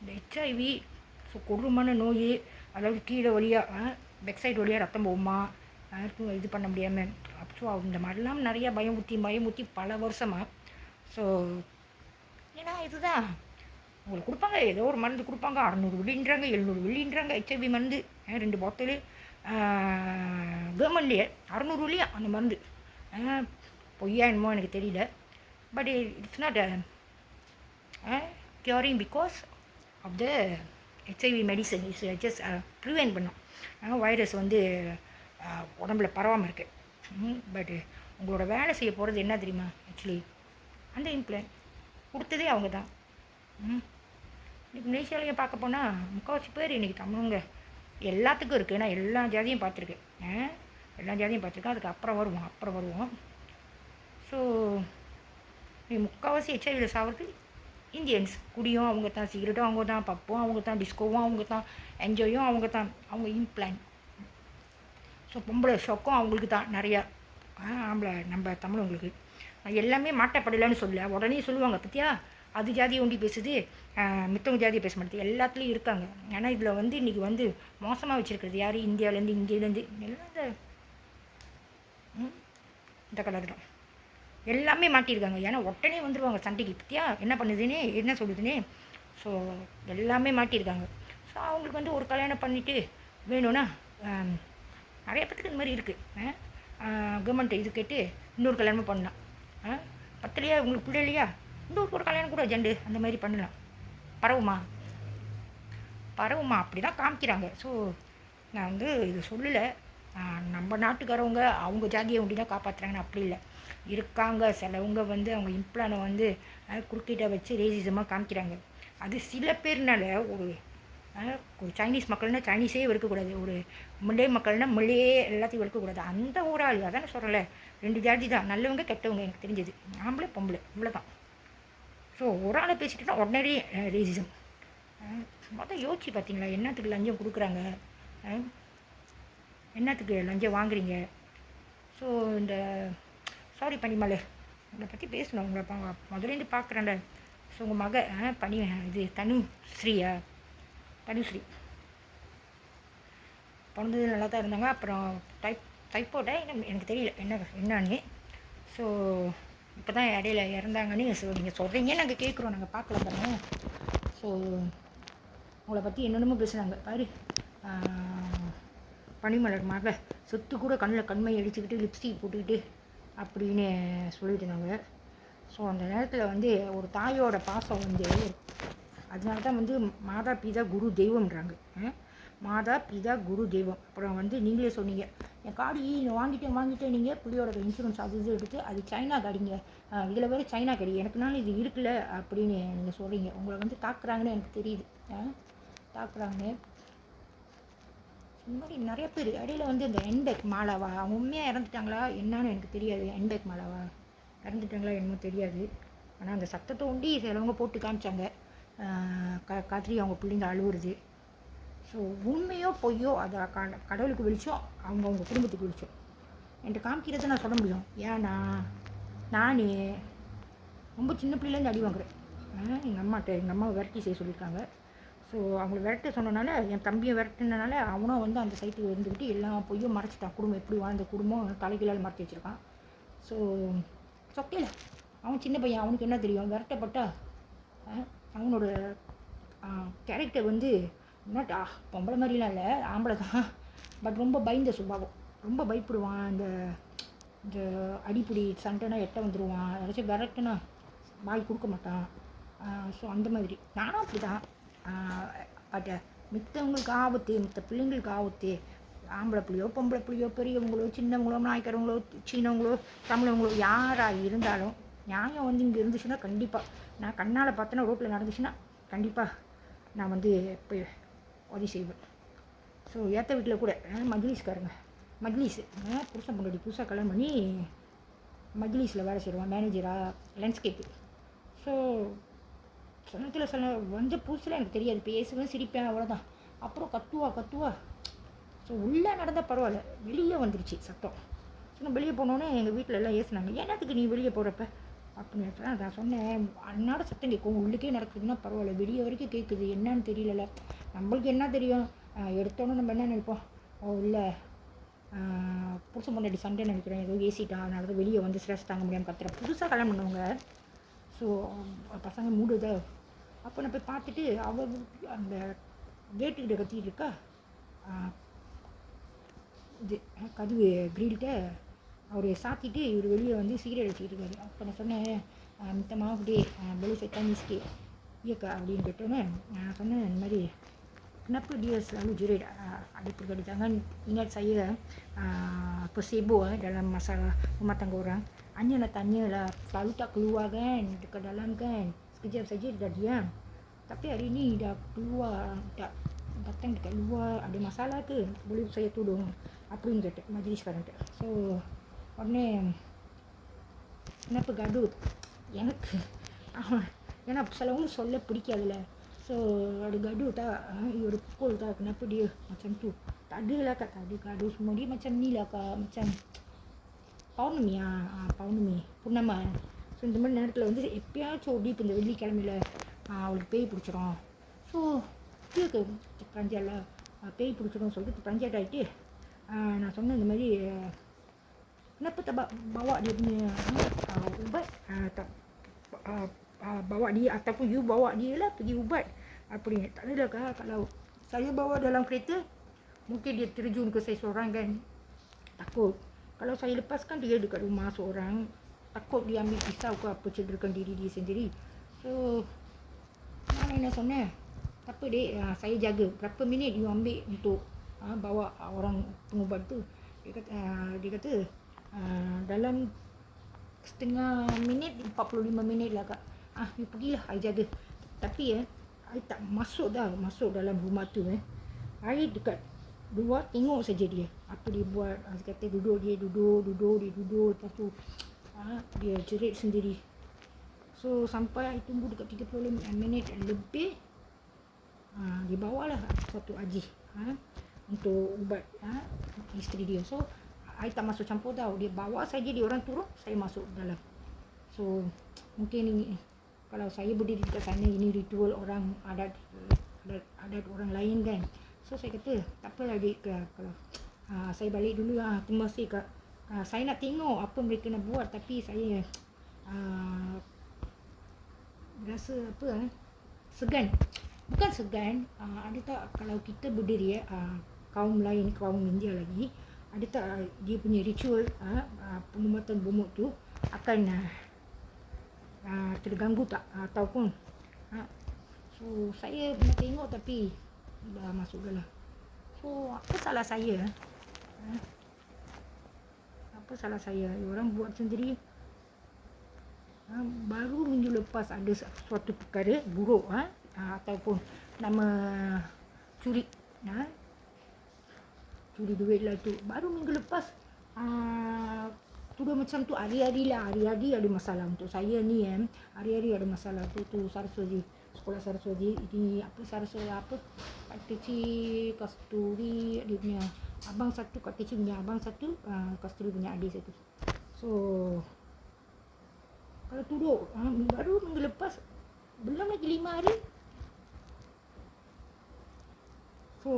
இந்த HIV ஸோ கொடூரமான நோய், அதாவது கீழே வழியாக வெப்சைட் வழியாக ரத்தம் போகுமா, இது பண்ண முடியாமல். ஸோ இந்த மாதிரிலாம் நிறையா பயமுத்தி பல வருஷமாக. ஸோ ஏன்னா இதுதான் உங்களுக்கு கொடுப்பாங்க, ஏதோ ஒரு மருந்து கொடுப்பாங்க, 600 வெள்ளின்றாங்க, 700 வெள்ளின்றாங்க. HIV மருந்து 2 பாட்டிலு கவர்மெண்ட்லேயே 600 வெள்ளியா அந்த மருந்து. பொய்யா என்னமோ எனக்கு தெரியல. But it's not curing because of the HIV medicine is just prevent பண்ணோம் வைரஸ் வந்து உடம்புல பரவாமல் இருக்குது. பட் உங்களோட வேலை செய்ய போகிறது என்ன தெரியுமா? ஆக்சுவலி அந்த இம்ப்ளான் கொடுத்ததே அவங்க தான். இன்றைக்கி மலேசியாலையும் பார்க்க போனால் முக்கால்வாசி பேர் இன்றைக்கி தமிழுங்க எல்லாத்துக்கும் இருக்குது. நான் எல்லா ஜாதியும் பார்த்துருக்கேன், அதுக்கு அப்புறம் வருவோம். ஸோ நீ முக்கால்வாசி HIV சாகிறது இந்தியன்ஸ். குடியும் அவங்க தான், சிகரெட்டும் அவங்க தான், பப்பும் அவங்க தான், டிஸ்கோவும் அவங்க தான், என்ஜாயும் அவங்க தான், அவங்க இம்ப்ளான். ஸோ பொம்பளை ஷோக்கும் அவங்களுக்கு தான் நிறையா, ஆம்பளை நம்ம தமிழ் உங்களுக்கு. எல்லாமே மாட்டப்படலைன்னு சொல்ல உடனே சொல்லுவாங்க பத்தியா அது ஜாதியை ஒண்டி பேசுது, மித்தவங்க ஜாதியை பேச மாட்டேது, எல்லாத்துலேயும் இருக்காங்க. ஏன்னா இதில் வந்து இன்றைக்கி வந்து மோசமாக வச்சுருக்கிறது யார், இந்தியாவிலேருந்து எல்லாம் இந்த கலர் தான் எல்லாமே மாட்டியிருக்காங்க. ஏன்னா உடனே வந்துடுவாங்க சண்டைக்கு, பத்தியா என்ன பண்ணுதுன்னே என்ன சொல்லுதுன்னே. ஸோ எல்லாமே மாட்டியிருக்காங்க. ஸோ அவங்களுக்கு வந்து ஒரு கல்யாணம் பண்ணிவிட்டு வேணும்னா நிறைய பேத்துக்கு இந்த மாதிரி இருக்குது. கவர்மெண்ட் இது கேட்டு இன்னொரு கல்யாணமும் பண்ணலாம். பத்தலையா உங்களுக்கு பிள்ளை இல்லையா, இன்னொரு ஒரு கல்யாணம் கூட ஜெண்டு அந்த மாதிரி பண்ணலாம். பரவுமா அப்படி தான் காமிக்கிறாங்க. ஸோ நான் வந்து இது சொல்லலை, நம்ம நாட்டுக்காரவங்க அவங்க ஜாதியை ஒண்டி தான் காப்பாற்றுறாங்கன்னு அப்படி இல்லை. இருக்காங்க சிலவங்க வந்து அவங்க இம்ப்ளானை வந்து குறுக்கிட்ட வச்சு ரேசிசமாக காமிக்கிறாங்க. அது சில பேர்னால ஒரு சைனீஸ் மக்கள்னால் சைனீஸே வெறுக்கக்கூடாது, ஒரு மல்லே மக்கள்னால் மல்லையே எல்லாத்தையும் வெறுக்கக்கூடாது. அந்த ஒரு ஆள் அதான் சொல்கிறல, 2 ஜாதி தான், நல்லவங்க கெட்டவங்க எனக்கு தெரிஞ்சது, ஆம்பளை பொம்பளை இவ்வளோதான். ஸோ ஒரு ஆளை பேசிட்டுனா உடனே ரேசிசம். மொதல் யோசிச்சு பார்த்தீங்களா, என்னத்துக்கு லஞ்சம் கொடுக்குறாங்க, என்னத்துக்கு லஞ்சம் வாங்குறீங்க. ஸோ இந்த சாரி பனிமலர், உங்களை பற்றி பேசணும், உங்களை முதலேருந்து பார்க்குறேன்ல. ஸோ உங்கள் மக இது தனுஸ்ரீ பிறந்தது நல்லா தான் இருந்தாங்க. அப்புறம் டைப்போட எனக்கு தெரியல என்னன்னு. ஸோ இப்போ தான் இடையில இறந்தாங்கன்னு நீங்கள் சொல்கிறீங்க, நாங்கள் கேட்குறோம், நாங்கள் பார்க்கல தானே. ஸோ உங்களை பற்றி என்னென்னமோ பேசுகிறாங்க பாரு. பனிமலர் மக சொத்து கூட கண்ணில் கண்மை அடிச்சுக்கிட்டு லிப்ஸ்டிக் போட்டுக்கிட்டு அப்படின்னு சொல்லிட்டு இருந்தாங்க. ஸோ அந்த நேரத்தில் வந்து ஒரு தாயோட பாசம் வந்து அதனால தான் வந்து மாதா பிதா குரு தெய்வம்ன்றாங்க. மாதா பிதா குரு தெய்வம். அப்புறம் வந்து நீங்களே சொன்னீங்க, என் காடி வாங்கிட்டேன் நீங்கள் புள்ளியோட இன்சூரன்ஸ் அது இது எடுத்து அது சைனா காடிங்க, இதில் வேறு சைனா காடி எனக்குனாலும் இது இருக்குல்ல அப்படின்னு நீங்கள் சொல்கிறீங்க. உங்களை வந்து தாக்குறாங்கன்னு எனக்கு தெரியுது, தாக்குறாங்க. இந்த மாதிரி நிறைய பேர் இடையில வந்து இந்த என்பேக் மாலாவா அவங்க உண்மையாக இறந்துட்டாங்களா என்னன்னு எனக்கு தெரியாது. என்பேக் மாலாவா இறந்துட்டாங்களா என்னமோ தெரியாது. ஆனால் அந்த சத்தத்தை ஒண்டி சிலவங்க போட்டு காமிச்சாங்க, காத்திரி அவங்க பிள்ளைங்க அழுவுறது. ஸோ உண்மையோ பொய்யோ அதை கடவுளுக்கு வெளிச்சம், அவங்க குடும்பத்துக்கு வெளிச்சம் என்கிட்ட காமிக்கிறத நான் சொல்ல முடியும். ஏன்னா நான் ரொம்ப சின்ன பிள்ளைலேருந்து அடி வாங்குறேன். எங்கள் அம்மாவை விரட்டி செய்ய சொல்லியிருக்காங்க. ஸோ அவங்களை விரட்ட சொன்னனால, என் தம்பியை விரட்டினால அவனும் வந்து அந்த சைட்டுக்கு இருந்துக்கிட்டு எல்லா பொய்யும் மறைச்சிட்டான். குடும்பம் எப்படி வாழ்ந்த குடும்பம் தலைகளால் மறைச்சி வச்சுருக்கான். ஸோ சொக்கையில் அவன் சின்ன பையன், அவனுக்கு என்ன தெரியும். விரட்டப்பட்டா அவனோட கேரக்டர் வந்து நாட் பொம்பளை மாதிரிலாம் இல்லை, ஆம்பளை தான். பட் ரொம்ப பயந்த சுபாவம், ரொம்ப பயப்படுவான். இந்த அடிப்படி சண்டைனா எட்ட வந்துடுவான், யாராச்சும் விரட்டுனா வாய் கொடுக்க மாட்டான். ஸோ அந்த மாதிரி நானும் அப்படி தான். பட் மித்தவங்களுக்கு ஆபத்து, மித்த பிள்ளைங்களுக்கு ஆபத்து, ஆம்பளை பிள்ளையோ பொம்பளை பிள்ளையோ பெரியவங்களோ சின்னவங்களோ நாய்க்காரவங்களோ சீனவங்களோ தமிழவங்களோ யாராக இருந்தாலும் நியாயம் வந்து இங்கே இருந்துச்சுன்னா கண்டிப்பாக நான் கண்ணால் பார்த்தேன்னா ரோட்டில் நடந்துச்சுன்னா கண்டிப்பாக நான் வந்து போய் உதவி செய்வேன். ஸோ ஏற்ற வீட்டில் கூட மஜ்லிஸ்காரங்க, மஜ்லிஸ் புருஷன் பொண்டாட்டி புதுசாக கல்யாணம் பண்ணி மஜ்லிஸில் வேலை செய்வான், மேனேஜராக லேண்ட்ஸ்கேப்பு. ஸோ சொன்னத்தில் வந்து புதுசில் எனக்கு தெரியாது, பேசுவேன் சிரிப்பேன் அவ்வளோதான். அப்புறம் கத்துவா. ஸோ உள்ளே நடந்தால் பரவாயில்ல, வெளியே வந்துருச்சு சத்தம். ஸோ நான் வெளியே போனோன்னே எங்கள் வீட்டில் எல்லாம் ஏசுனாங்க, என்னத்துக்கு நீ வெளியே போகிறப்ப அப்படின்னு. நான் சொன்னேன், அன்னாட சத்தம் கேட்கும், உள்ளுக்கே நடக்குதுன்னா பரவாயில்ல, வெளியே வரைக்கும் கேட்குது, என்னன்னு தெரியல. நம்மளுக்கு என்ன தெரியும், எடுத்தோன்னே நம்ம என்ன நினைப்போம், இல்லை புதுசு முன்னாடி சண்டை நினைக்கிறேன், ஏதோ ஏசிட்டா அதனால தான் வெளியே வந்து ஸ்ட்ரெஸ் தாங்க முடியாமல் கத்துறேன். புதுசாக கல்யாணம் பண்ணவங்க. ஸோ பசங்க மூடுதா. அப்போ நான் போய் பார்த்துட்டு அவள் அந்த கேட்டுக்கிட்ட கத்திக்கிட்டு இருக்கா, இது கதவு கிரில்கிட்ட அவர் சாத்திட்டு இவர் வெளியே வந்து சிகரெட் அடிச்சுக்கிட்டு இருக்காரு. அப்போ நான் சொன்னேன், மித்தமாக அப்படியே வெளியே சேர்த்தா மிஸ்கே இயக்கா அப்படின்னு கேட்டோன்னே நான் சொன்னேன், இந்த மாதிரி kenapa dia selalu jerit, ada perbedaan ingat saya placebo dalam masalah rumah tangga orang. Hanya nak tanya lah, selalu tak keluar kan dekat dalam kan, sekejap saja dah diam. Tapi hari ni dah keluar, tak datang dekat luar, ada masalah ke, boleh saya tolong அப்படின்னு கேட்டேன் மஜ்லிஸ்காரன்ட்டு. So உடனே kenapa gaduh எனக்கு ஏன்னா சிலவங்க சொல்ல பிடிக்காதுல்ல. So ada gaduh tak, you ada pukul tak, kenapa dia macam tu. Tak ada lah kak, tak ada gaduh semua, dia macam ni lah kak, macam பௌர்ணமி பௌர்ணமி பூர்ணமா. So இந்த மாதிரி நேரத்தில் வந்து எப்பயாச்சும் ஓடி இப்போ இந்த வெள்ளிக்கிழமையில அவளுக்கு பேய் பிடிச்சிரும். ஸோ இதுக்கு பஞ்சால பேய் பிடிச்சிரும்னு சொல்லிட்டு பஞ்சாயத்து ஆகிட்டு நான் சொன்னேன் இந்த மாதிரி kenapa tak bawa dia punya ubat, tak bawa dia ataupun you bawa dia lah pergi ubat apa ni. Tak adalah kak, kalau saya bawa dalam kereta mungkin dia terjun ke saya seorang kan, takut. Kalau saya lepaskan dia dekat rumah seorang, takut dia ambil pisau ke apa, cederakan diri dia sendiri. So mana nak சொன்னேன், tak apa dek, saya jaga. Berapa minit you ambil untuk bawa orang pengubat tu? Dia kata dalam setengah minit, 45 minit lah kak. You pergilah, I jaga. Tapi I tak masuk dalam rumah tu. I dekat luar tengok saja dia apa dia buat. Dia kata duduk, dia duduk. Lepas tu dia jerit sendiri. So sampai I tunggu dekat 30 minit lebih, dia bawalah satu haji untuk ubat isteri dia. So I tak masuk campur tau. Dia bawa saja, dia orang turun, saya masuk dalam. So mungkin ini, kalau saya berdiri dekat sana, ini ritual orang adat orang lain kan. So saya kata tak apalah dek, kalau saya balik dulu lah. Terima kasih kak. Saya nak tengok apa mereka nak buat, tapi saya rasa apa segan. Bukan segan, ada tak kalau kita berdiri kaum lain, kaum India lagi, ada tak dia punya ritual pengumatan bomok tu akan terganggu tak, ataupun so saya nak tengok tapi dah masuk dah lah. So apa salah saya? Apa salah saya? Orang buat sendiri. Baru minggu lepas ada suatu perkara buruk ataupun nama curi curi duit lah tu. Baru minggu lepas tuduh macam tu. Hari-hari ada masalah untuk saya ni hari-hari ada masalah tu Saraswati, sekolah Saraswati ini apa, Saraswati apa, Kak Kecil Kasturi, dia punya abang satu, Kak Kecil punya abang satu, Kasturi punya adik satu. So kalau tuduh baru minggu lepas, belum lagi 5 hari. So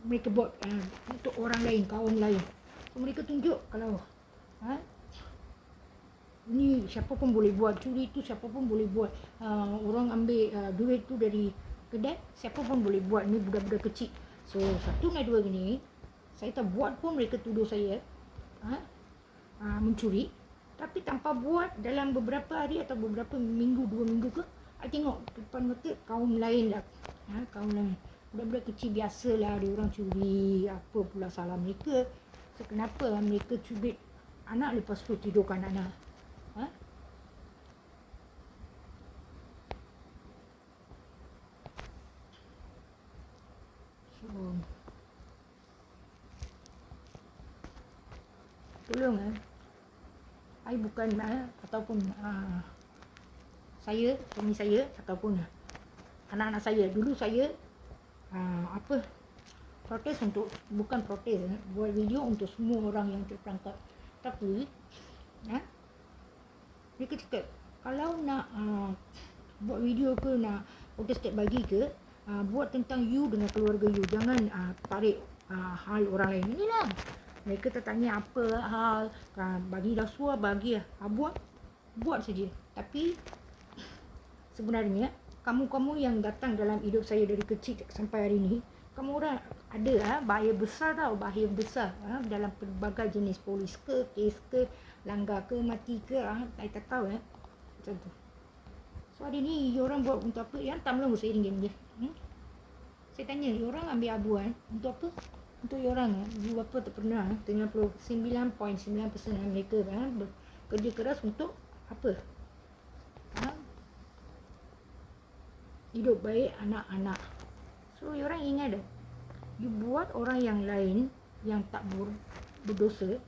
mereka buat untuk orang lain, kaum lain. So mereka tunjuk kalau ni siapa pun boleh buat, curi tu siapa pun boleh buat, orang ambil duit tu dari kedai, siapa pun boleh buat, ni budak-budak kecil. So satu dengan dua gini, saya tak buat pun mereka tuduh saya mencuri. Tapi tanpa buat, dalam beberapa hari atau beberapa minggu, 2 minggu ke, saya tengok depan mata kaum lain lah, kaum lain, budak-budak kecil biasalah, dia orang curi. Apa pula salah mereka? So kenapa mereka cubit anak lepas tu tidurkan anak? So tolong I bukan ataupun saya, suami saya ataupun anak-anak saya. Dulu saya protes untuk, bukan protes, buat video untuk semua orang yang terperangkap. Tapi mereka cakap kalau nak buat video ke, nak protes setiap bagi ke, buat tentang you dengan keluarga you, jangan tarik hal orang lain. Inilah mereka tertanya apa hal, bagi rasuah, bagi buat saja. Tapi sebenarnya kamu yang datang dalam hidup saya dari kecil sampai hari ini, kamu orang ada bahaya besar tau, bahaya besar dalam pelbagai jenis, polis ke, kes ke, langgar ke, mati ke, saya tak tahu macam tu. So hari ni orang buat untuk apa? Yang tak melongos saya ringgit dia. Saya tanya, orang ambil abuan untuk apa? Untuk orang you apa tak pernah, 99.9% mereka bekerja keras untuk apa? Hidup baik anak-anak. So orang ingat dah, you buat orang yang lain yang tak berdosa,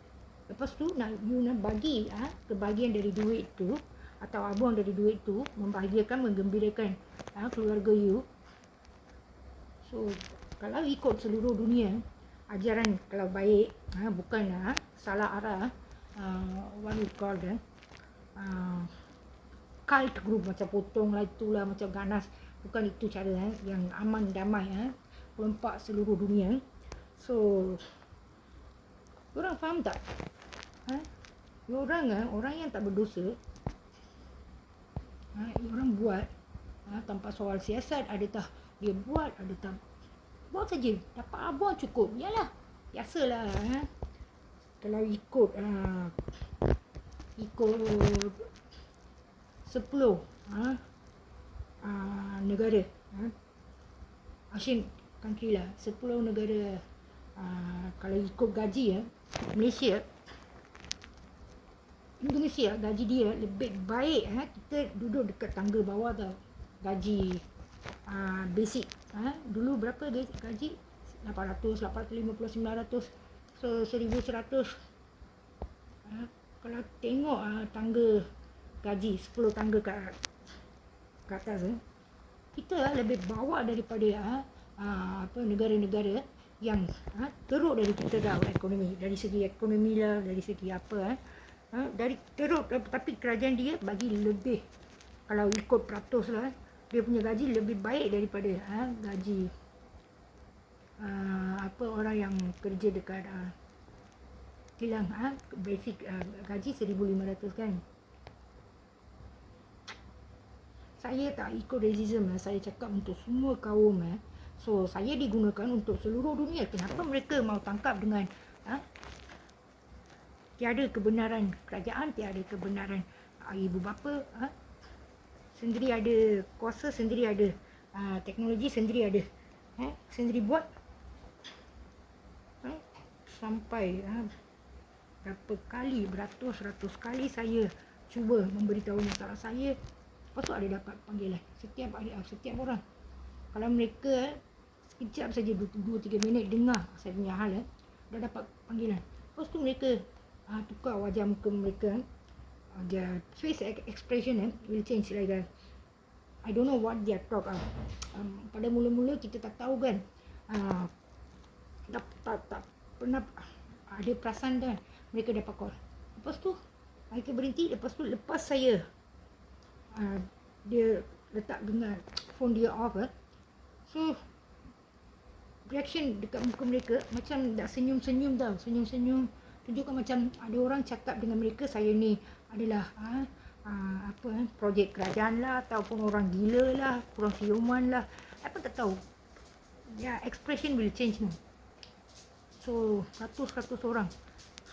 lepas tu you nak bagi kebahagiaan dari duit tu, atau abuang dari duit tu, membahagiakan, menggembirakan keluarga you. So kalau ikut seluruh dunia, ajaran kalau baik, bukan salah arah, what we call them, cult group, macam potong lah itulah, macam ganas. Bukan itu cara yang aman damai perompak seluruh dunia. So orang faham tak? Orang yang tak berdosa, orang buat tanpa soal siasat, adakah dia buat, adakah buat saja, dapat abang cukup. Yalah, biasalah. Kalau ikut 10 negara, Asian country lah, 10 negara, kalau ikut gaji Indonesia gaji dia lebih baik. Kita duduk dekat tangga bawah tau. Gaji basic dulu berapa gaji? 800, 850, 900, so 1100. Kalau tengok tangga gaji 10 tangga ke atas, kita lebih bawah daripada negara-negara yang teruk dari kita dah ekonomi. Dari segi ekonomi lah, dari segi apa dari teruk, tapi kerajaan dia bagi lebih. Kalau ikut peratus lah, dia punya gaji lebih baik daripada gaji orang yang kerja dekat kilang basic, gaji 1,500 kan. Saya tak ikut racism, saya cakap untuk semua kaum. So saya digunakan untuk seluruh dunia. Kenapa mereka mau tangkap dengan tiada kebenaran kerajaan, tiada kebenaran ibu bapa, sendiri ada kuasa, sendiri ada teknologi, sendiri ada sendiri buat, sampai berapa kali, beratus-ratus kali saya cuba memberitahu masalah saya. Lepas tu ada dapat panggilan setiap orang. Kalau mereka sekejap saja 2-3 minit dengar saya punya hal, dah dapat panggilan. Lepas tu mereka tukar wajah muka mereka, their face expression will change like that. I don't know what they talk. Pada mula-mula kita tak tahu kan, tak pernah ada perasan kan, mereka dapat call. Lepas tu mereka berhenti. Lepas saya dia letak dengan phone dia off, so reaction dekat muka mereka macam dah senyum-senyum tau, senyum-senyum, tunjukkan macam ada orang cakap dengan mereka, saya ni adalah projek kerajaan lah, ataupun orang gila lah, kurang siuman lah, apa tak tahu. Expression will change ni. So ratus-ratus orang.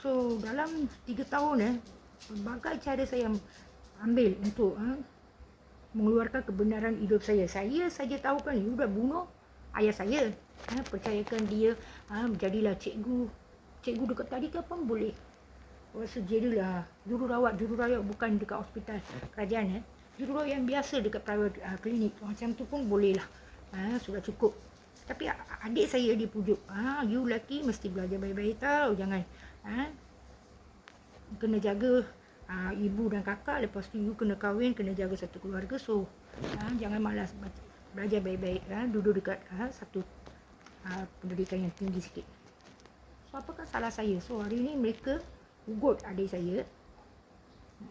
So dalam 3 tahun berbagai cara saya ambil untuk mengeluarkan kebenaran hidup saya. Saya saja tahu kan, you dah bunuh ayah saya, percayakan dia jadilah cikgu dekat tadika pun boleh. Jadilah jururawat bukan dekat hospital kerajaan, jururawat yang biasa dekat private klinik, macam tu pun boleh lah. Sudah cukup. Tapi adik saya dipujuk, you lelaki mesti belajar baik-baik tau, jangan kena jaga ibu dan kakak, lepas tu you kena kahwin, kena jaga satu keluarga. So jangan malas belajar baik-baik, duduk dekat satu pendidikan yang tinggi sikit. So apakah salah saya? So hari ni mereka ugut adik saya,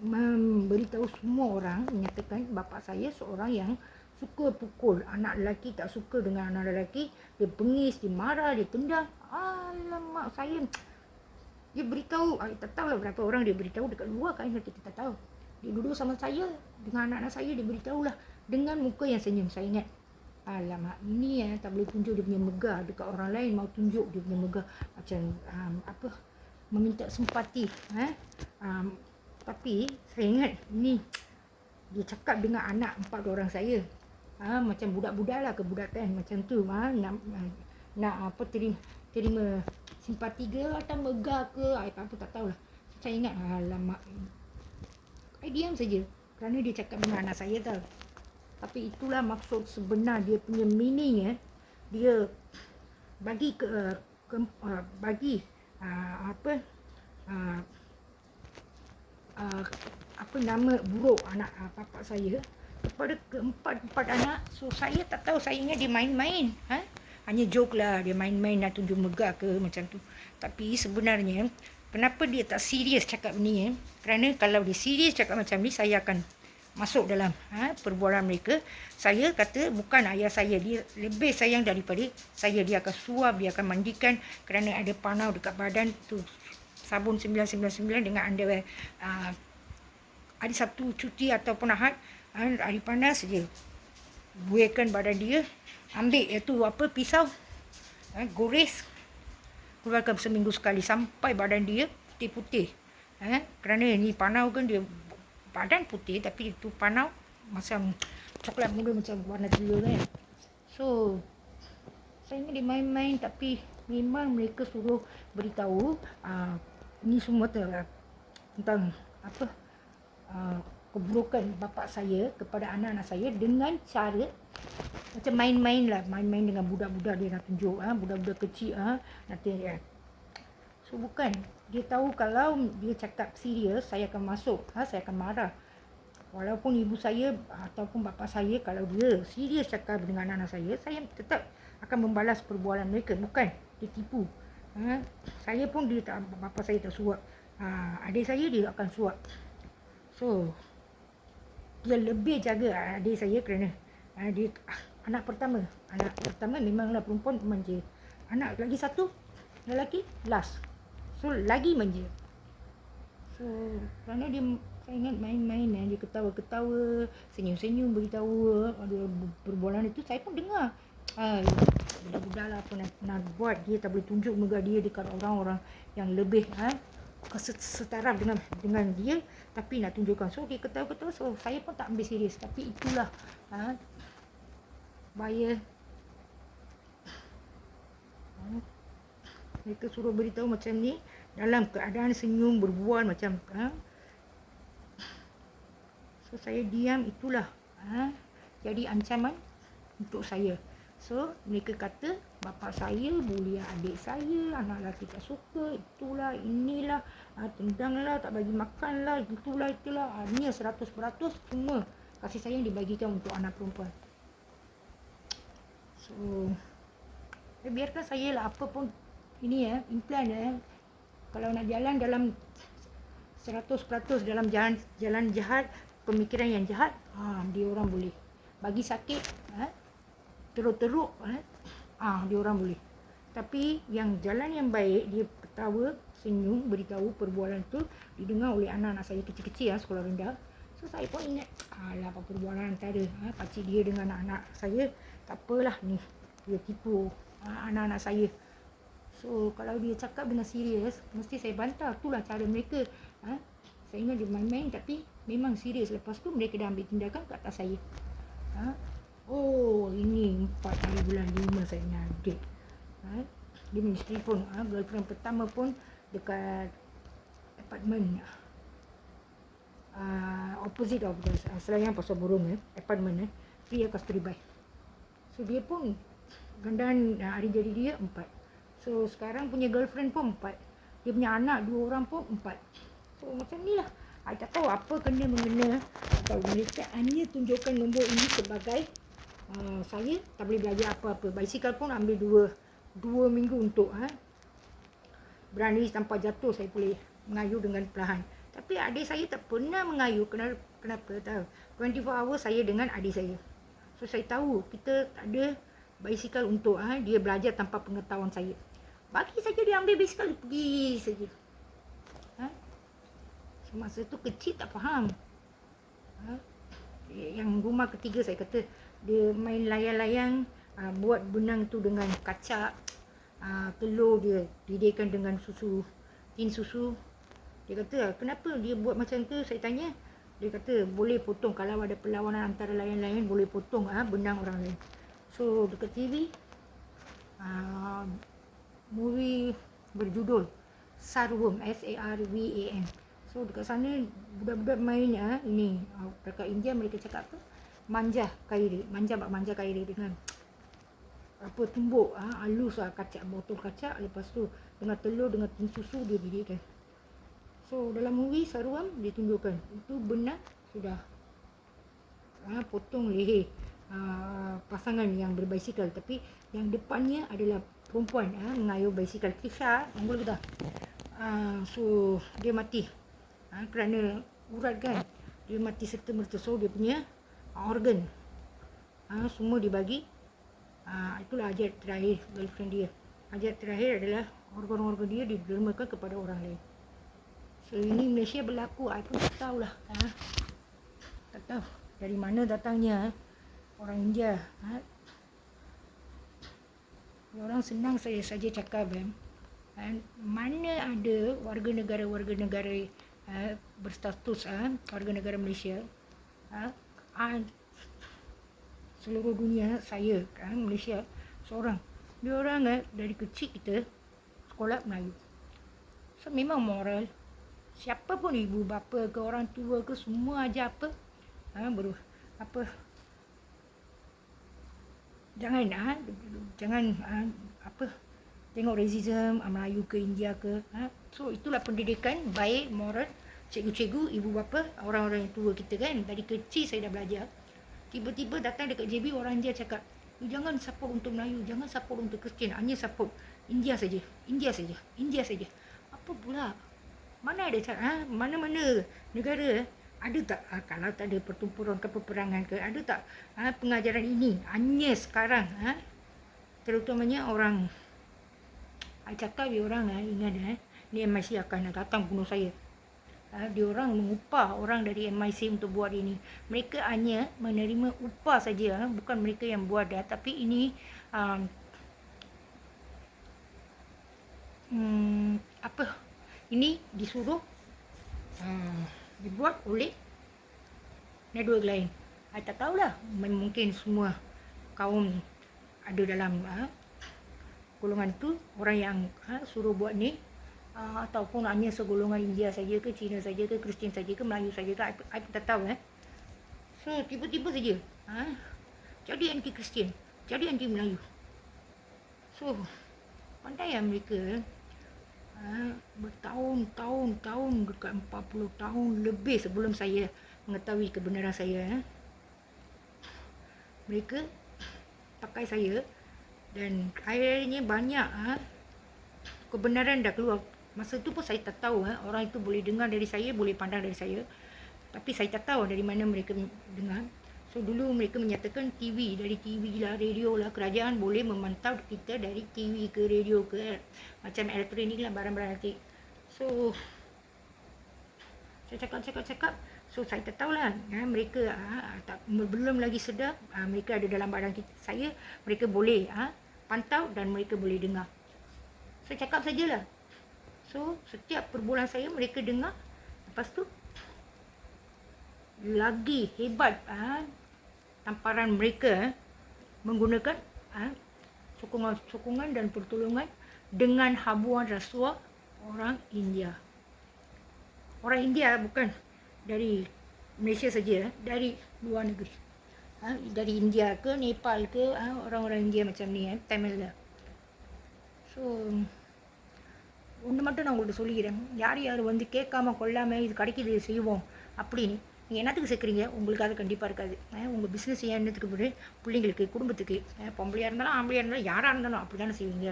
memberitahu semua orang, menyatakan bapa saya seorang yang suka pukul anak lelaki, tak suka dengan anak lelaki, dia bengis, dia marah, dia tendang. Alamak, saya dia beritahu, tak tahulah berapa orang dia beritahu dekat luar kan, kita tak tahu. Dia duduk sama saya dengan anak-anak saya, dia beritahulah dengan muka yang senyum. Saya ingat, alamak, ini tak boleh tunjuk dia punya megah dekat orang lain, mau tunjuk dia punya megah macam meminta simpati. Tapi saya ingat ini dia cakap dengan anak 4 orang saya, macam budak-budak lah, kebudakan macam tu, nak terima simpati ke atau megah ke, apa tak tahulah. Saya ingat, alamak, saya diam saja kerana dia cakap dengan anak saya tau. Tapi itulah maksud sebenar dia punya meaning. Dia bagi nama buruk anak bapa saya kepada keempat anak. So saya tak tahu, saya ingat dia main-main. hanya joke lah, dia main-main nak tunjuk megah ke macam tu. Tapi sebenarnya kenapa dia tak serius cakap ni kerana kalau dia serius cakap macam ni, saya akan masuk dalam perbualan mereka. Saya kata bukan ayah saya, dia lebih sayang daripada saya. Dia akan suap, dia akan mandikan kerana ada panau dekat badan tu, sabun 999 dengan underwear. Hari Sabtu cuti ataupun Ahad, hari panas dia buihkan badan dia, ambil pisau, gores, keluarkan seminggu sekali sampai badan dia putih-putih. Kerana ni panau kan, dia badan putih tapi itu panau macam coklat muda, macam warna telur kan. So saya ingat dia main-main, tapi memang mereka suruh beritahu ni semua tentang keburukan bapa saya kepada anak-anak saya dengan cara macam main-main lah, main-main dengan budak-budak dia nak tunjuk, budak-budak kecil nanti dia. So bukan, dia tahu kalau dia cakap serius, saya akan masuk, saya akan marah. Walaupun ibu saya ataupun bapa saya, kalau dia serius cakap dengan anak-anak saya tetap akan membalas perbualan mereka. Bukan dia tipu. Saya pun dia tak, bapa saya tak suap, adik saya dia akan suap. So dia lebih jaga adik saya kerana dia anak pertama memanglah perempuan manja. Anak lagi satu lelaki last, so lagi manja. So kerana dia, saya ingat main-main, dia ketawa-ketawa, senyum-senyum, beritahu ada perbualan itu, saya pun dengar. Budak-budak lah apa nak buat, dia tak boleh tunjuk megah dia dekat orang-orang yang lebih setaraf dengan dia, tapi nak tunjukkan. So dia ketawa-ketawa, so saya pun tak ambil serius. Tapi itulah bahaya. Mereka suruh beritahu macam ni dalam keadaan senyum, berbual macam so saya diam. Itulah jadi ancaman untuk saya. So mereka kata bapa saya bully adik saya, anak lelaki tak suka, itulah, inilah, tendanglah, tak bagi makanlah, itulah. Ni 100% semua kasih sayang dibagikan untuk anak perempuan. So biarkan saya lah, apa pun ini implan kalau nak jalan dalam 100% dalam jalan jahat, pemikiran yang jahat, dia orang boleh bagi sakit, teruk-teruk, dia orang boleh. Tapi yang jalan yang baik, dia ketawa, senyum, beritahu perbualan tu didengar oleh anak-anak saya kecil-kecil sekolah rendah. So saya pun ingat, apa perbualan antara pakcik dia dengan anak-anak saya, tak apalah ni, dia tipu anak-anak saya. So kalau dia cakap dengan serius, mesti saya bantah. Itulah cara mereka. Saya ingat dia main-main, tapi memang serius. Lepas tu mereka dah ambil tindakan ke atas saya. Ini 4 hari bulan 5 saya punya adik. Dia punya isteri pun, girlfriend pertama pun dekat apartmen opposite of the Selayang Pasar Burung, apartmen Pria Kasturi Bay. So dia pun gandaan hari jadi dia 4. So sekarang punya girlfriend pun 4. Dia punya anak 2 orang pun 4. So macam ni lah. I tak tahu apa kena-mengena, atau mereka hanya tunjukkan nombor ini sebagai saya tak boleh belajar apa-apa. Basikal pun ambil 2 minggu untuk berani tanpa jatuh, saya boleh mengayuh dengan perlahan. Tapi adik saya tak pernah mengayuh. Kenapa? Tahu. 24 hours saya dengan adik saya. So saya tahu kita tak ada basikal untuk dia belajar tanpa pengetahuan saya. Bagi saja dia ambil basikal, pergi saja. Masa tu kecil tak faham. Yang rumah ketiga saya kata, dia main layang-layang, buat benang tu dengan kacak, telur dia didihkan dengan susu, tin susu. Dia kata, kenapa dia buat macam tu? Saya tanya. Dia kata, boleh potong. Kalau ada perlawanan antara layang-layang, boleh potong benang orang lain. So dekat TV, movie berjudul Sarvam, Sarvam. So dekat sana budak-budak main ini dekat India mereka cakap apa? Manja kairi dengan apa tumbuk halus kacak, botol kacak, lepas tu dengan telur dengan tin susu dia didihkan. So dalam movie Sarvam dia tunjukkan itu benang sudah potong leher pasangan yang berbasikal, tapi yang depannya adalah perempuan mengayuh basikal. Kisah உங்களுக்கு dah. So dia mati kerana urat kan, dia mati serta-merta. So dia punya organ semua dibagi. Itulah ajat terakhir girlfriend dia. Ajat terakhir adalah organ-organ dia didermakan kepada orang lain. So ini Malaysia berlaku, I pun tak tahulah. Tak tahu dari mana datangnya orang India. Orang senang saya saja cakap mana ada warga negara berstatus warga negara Malaysia seluruh dunia saya Malaysia seorang. Dia orang dari kecil kita sekolah Melayu. So memang moral. Siapa pun ibu bapa ke orang tua ke semua aja jangan tengok racism Melayu ke India ke. So itulah pendidikan baik moral cikgu-cikgu, ibu bapa, orang-orang yang tua kita kan. Dari kecil saya dah belajar. Tiba-tiba datang dekat JB orang India cakap, jangan support untuk Melayu, jangan support untuk Kristian, hanya support India saja. Apa pula? Mana ada cara? Mana-mana negara ada tak kalau tak ada pertempuran ke peperangan ke, ada tak pengajaran ini? Hanya sekarang terutamanya orang I cakap dia orang ingat ni MIC akan datang bunuh saya. Dia orang mengupah orang dari MIC untuk buat ini. Mereka hanya menerima upah saja, bukan mereka yang buat tapi ini ini disuruh dibuat oleh network lain. I tak tahulah, mungkin semua kaum ada dalam golongan tu, orang yang suruh buat ni, ataupun hanya segolongan India saja ke, Cina saja ke, Kristian saja ke, Melayu saja ke, I tak tahu. So tiba-tiba saja jadi anti Kristian, jadi anti Melayu. So pandai mereka bertahun-tahun, dekat 40 tahun lebih sebelum saya mengetahui kebenaran saya, mereka pakai saya, dan akhirnya banyak kebenaran dah keluar. Masa tu pun saya tak tahu orang itu boleh dengar dari saya, boleh pandang dari saya, tapi saya tak tahu dari mana mereka dengar. So dulu mereka menyatakan dari TV lah, radio lah, kerajaan boleh memantau kita dari TV ke radio ke, macam elektronik lah, barang-barang elektrik. So saya cakap, so saya tak tahulah mereka belum lagi sedar mereka ada dalam badan saya, mereka boleh pantau dan mereka boleh dengar. Saya cakap sajalah. So setiap perbualan saya mereka dengar. Lepas tu lagi hebat tamparan mereka menggunakan sokongan dan pertolongan dengan habuan rasuah orang India. Orang India bukan dari Malaysia saja, dari luar negeri. Dari India ke, Nepal ke, orang-orang India macam ni, Tamil lah. So ஒன்று மட்டும் நான் உங்கள்கிட்ட சொல்லிக்கிறேன், யார் வந்து கேட்காம கொள்ளாமல் இது கிடைக்கிது செய்வோம் அப்படின்னு நீங்கள் என்னத்துக்கு சேர்க்குறீங்க? உங்களுக்காக கண்டிப்பாக இருக்காது. உங்கள் பிஸ்னஸ் என்னத்துக்கு போய் பிள்ளைங்களுக்கு, குடும்பத்துக்கு, பொம்பளையாக இருந்தாலும் ஆம்பளையாக இருந்தாலும் யாராக இருந்தாலும் அப்படி தானே செய்வீங்க.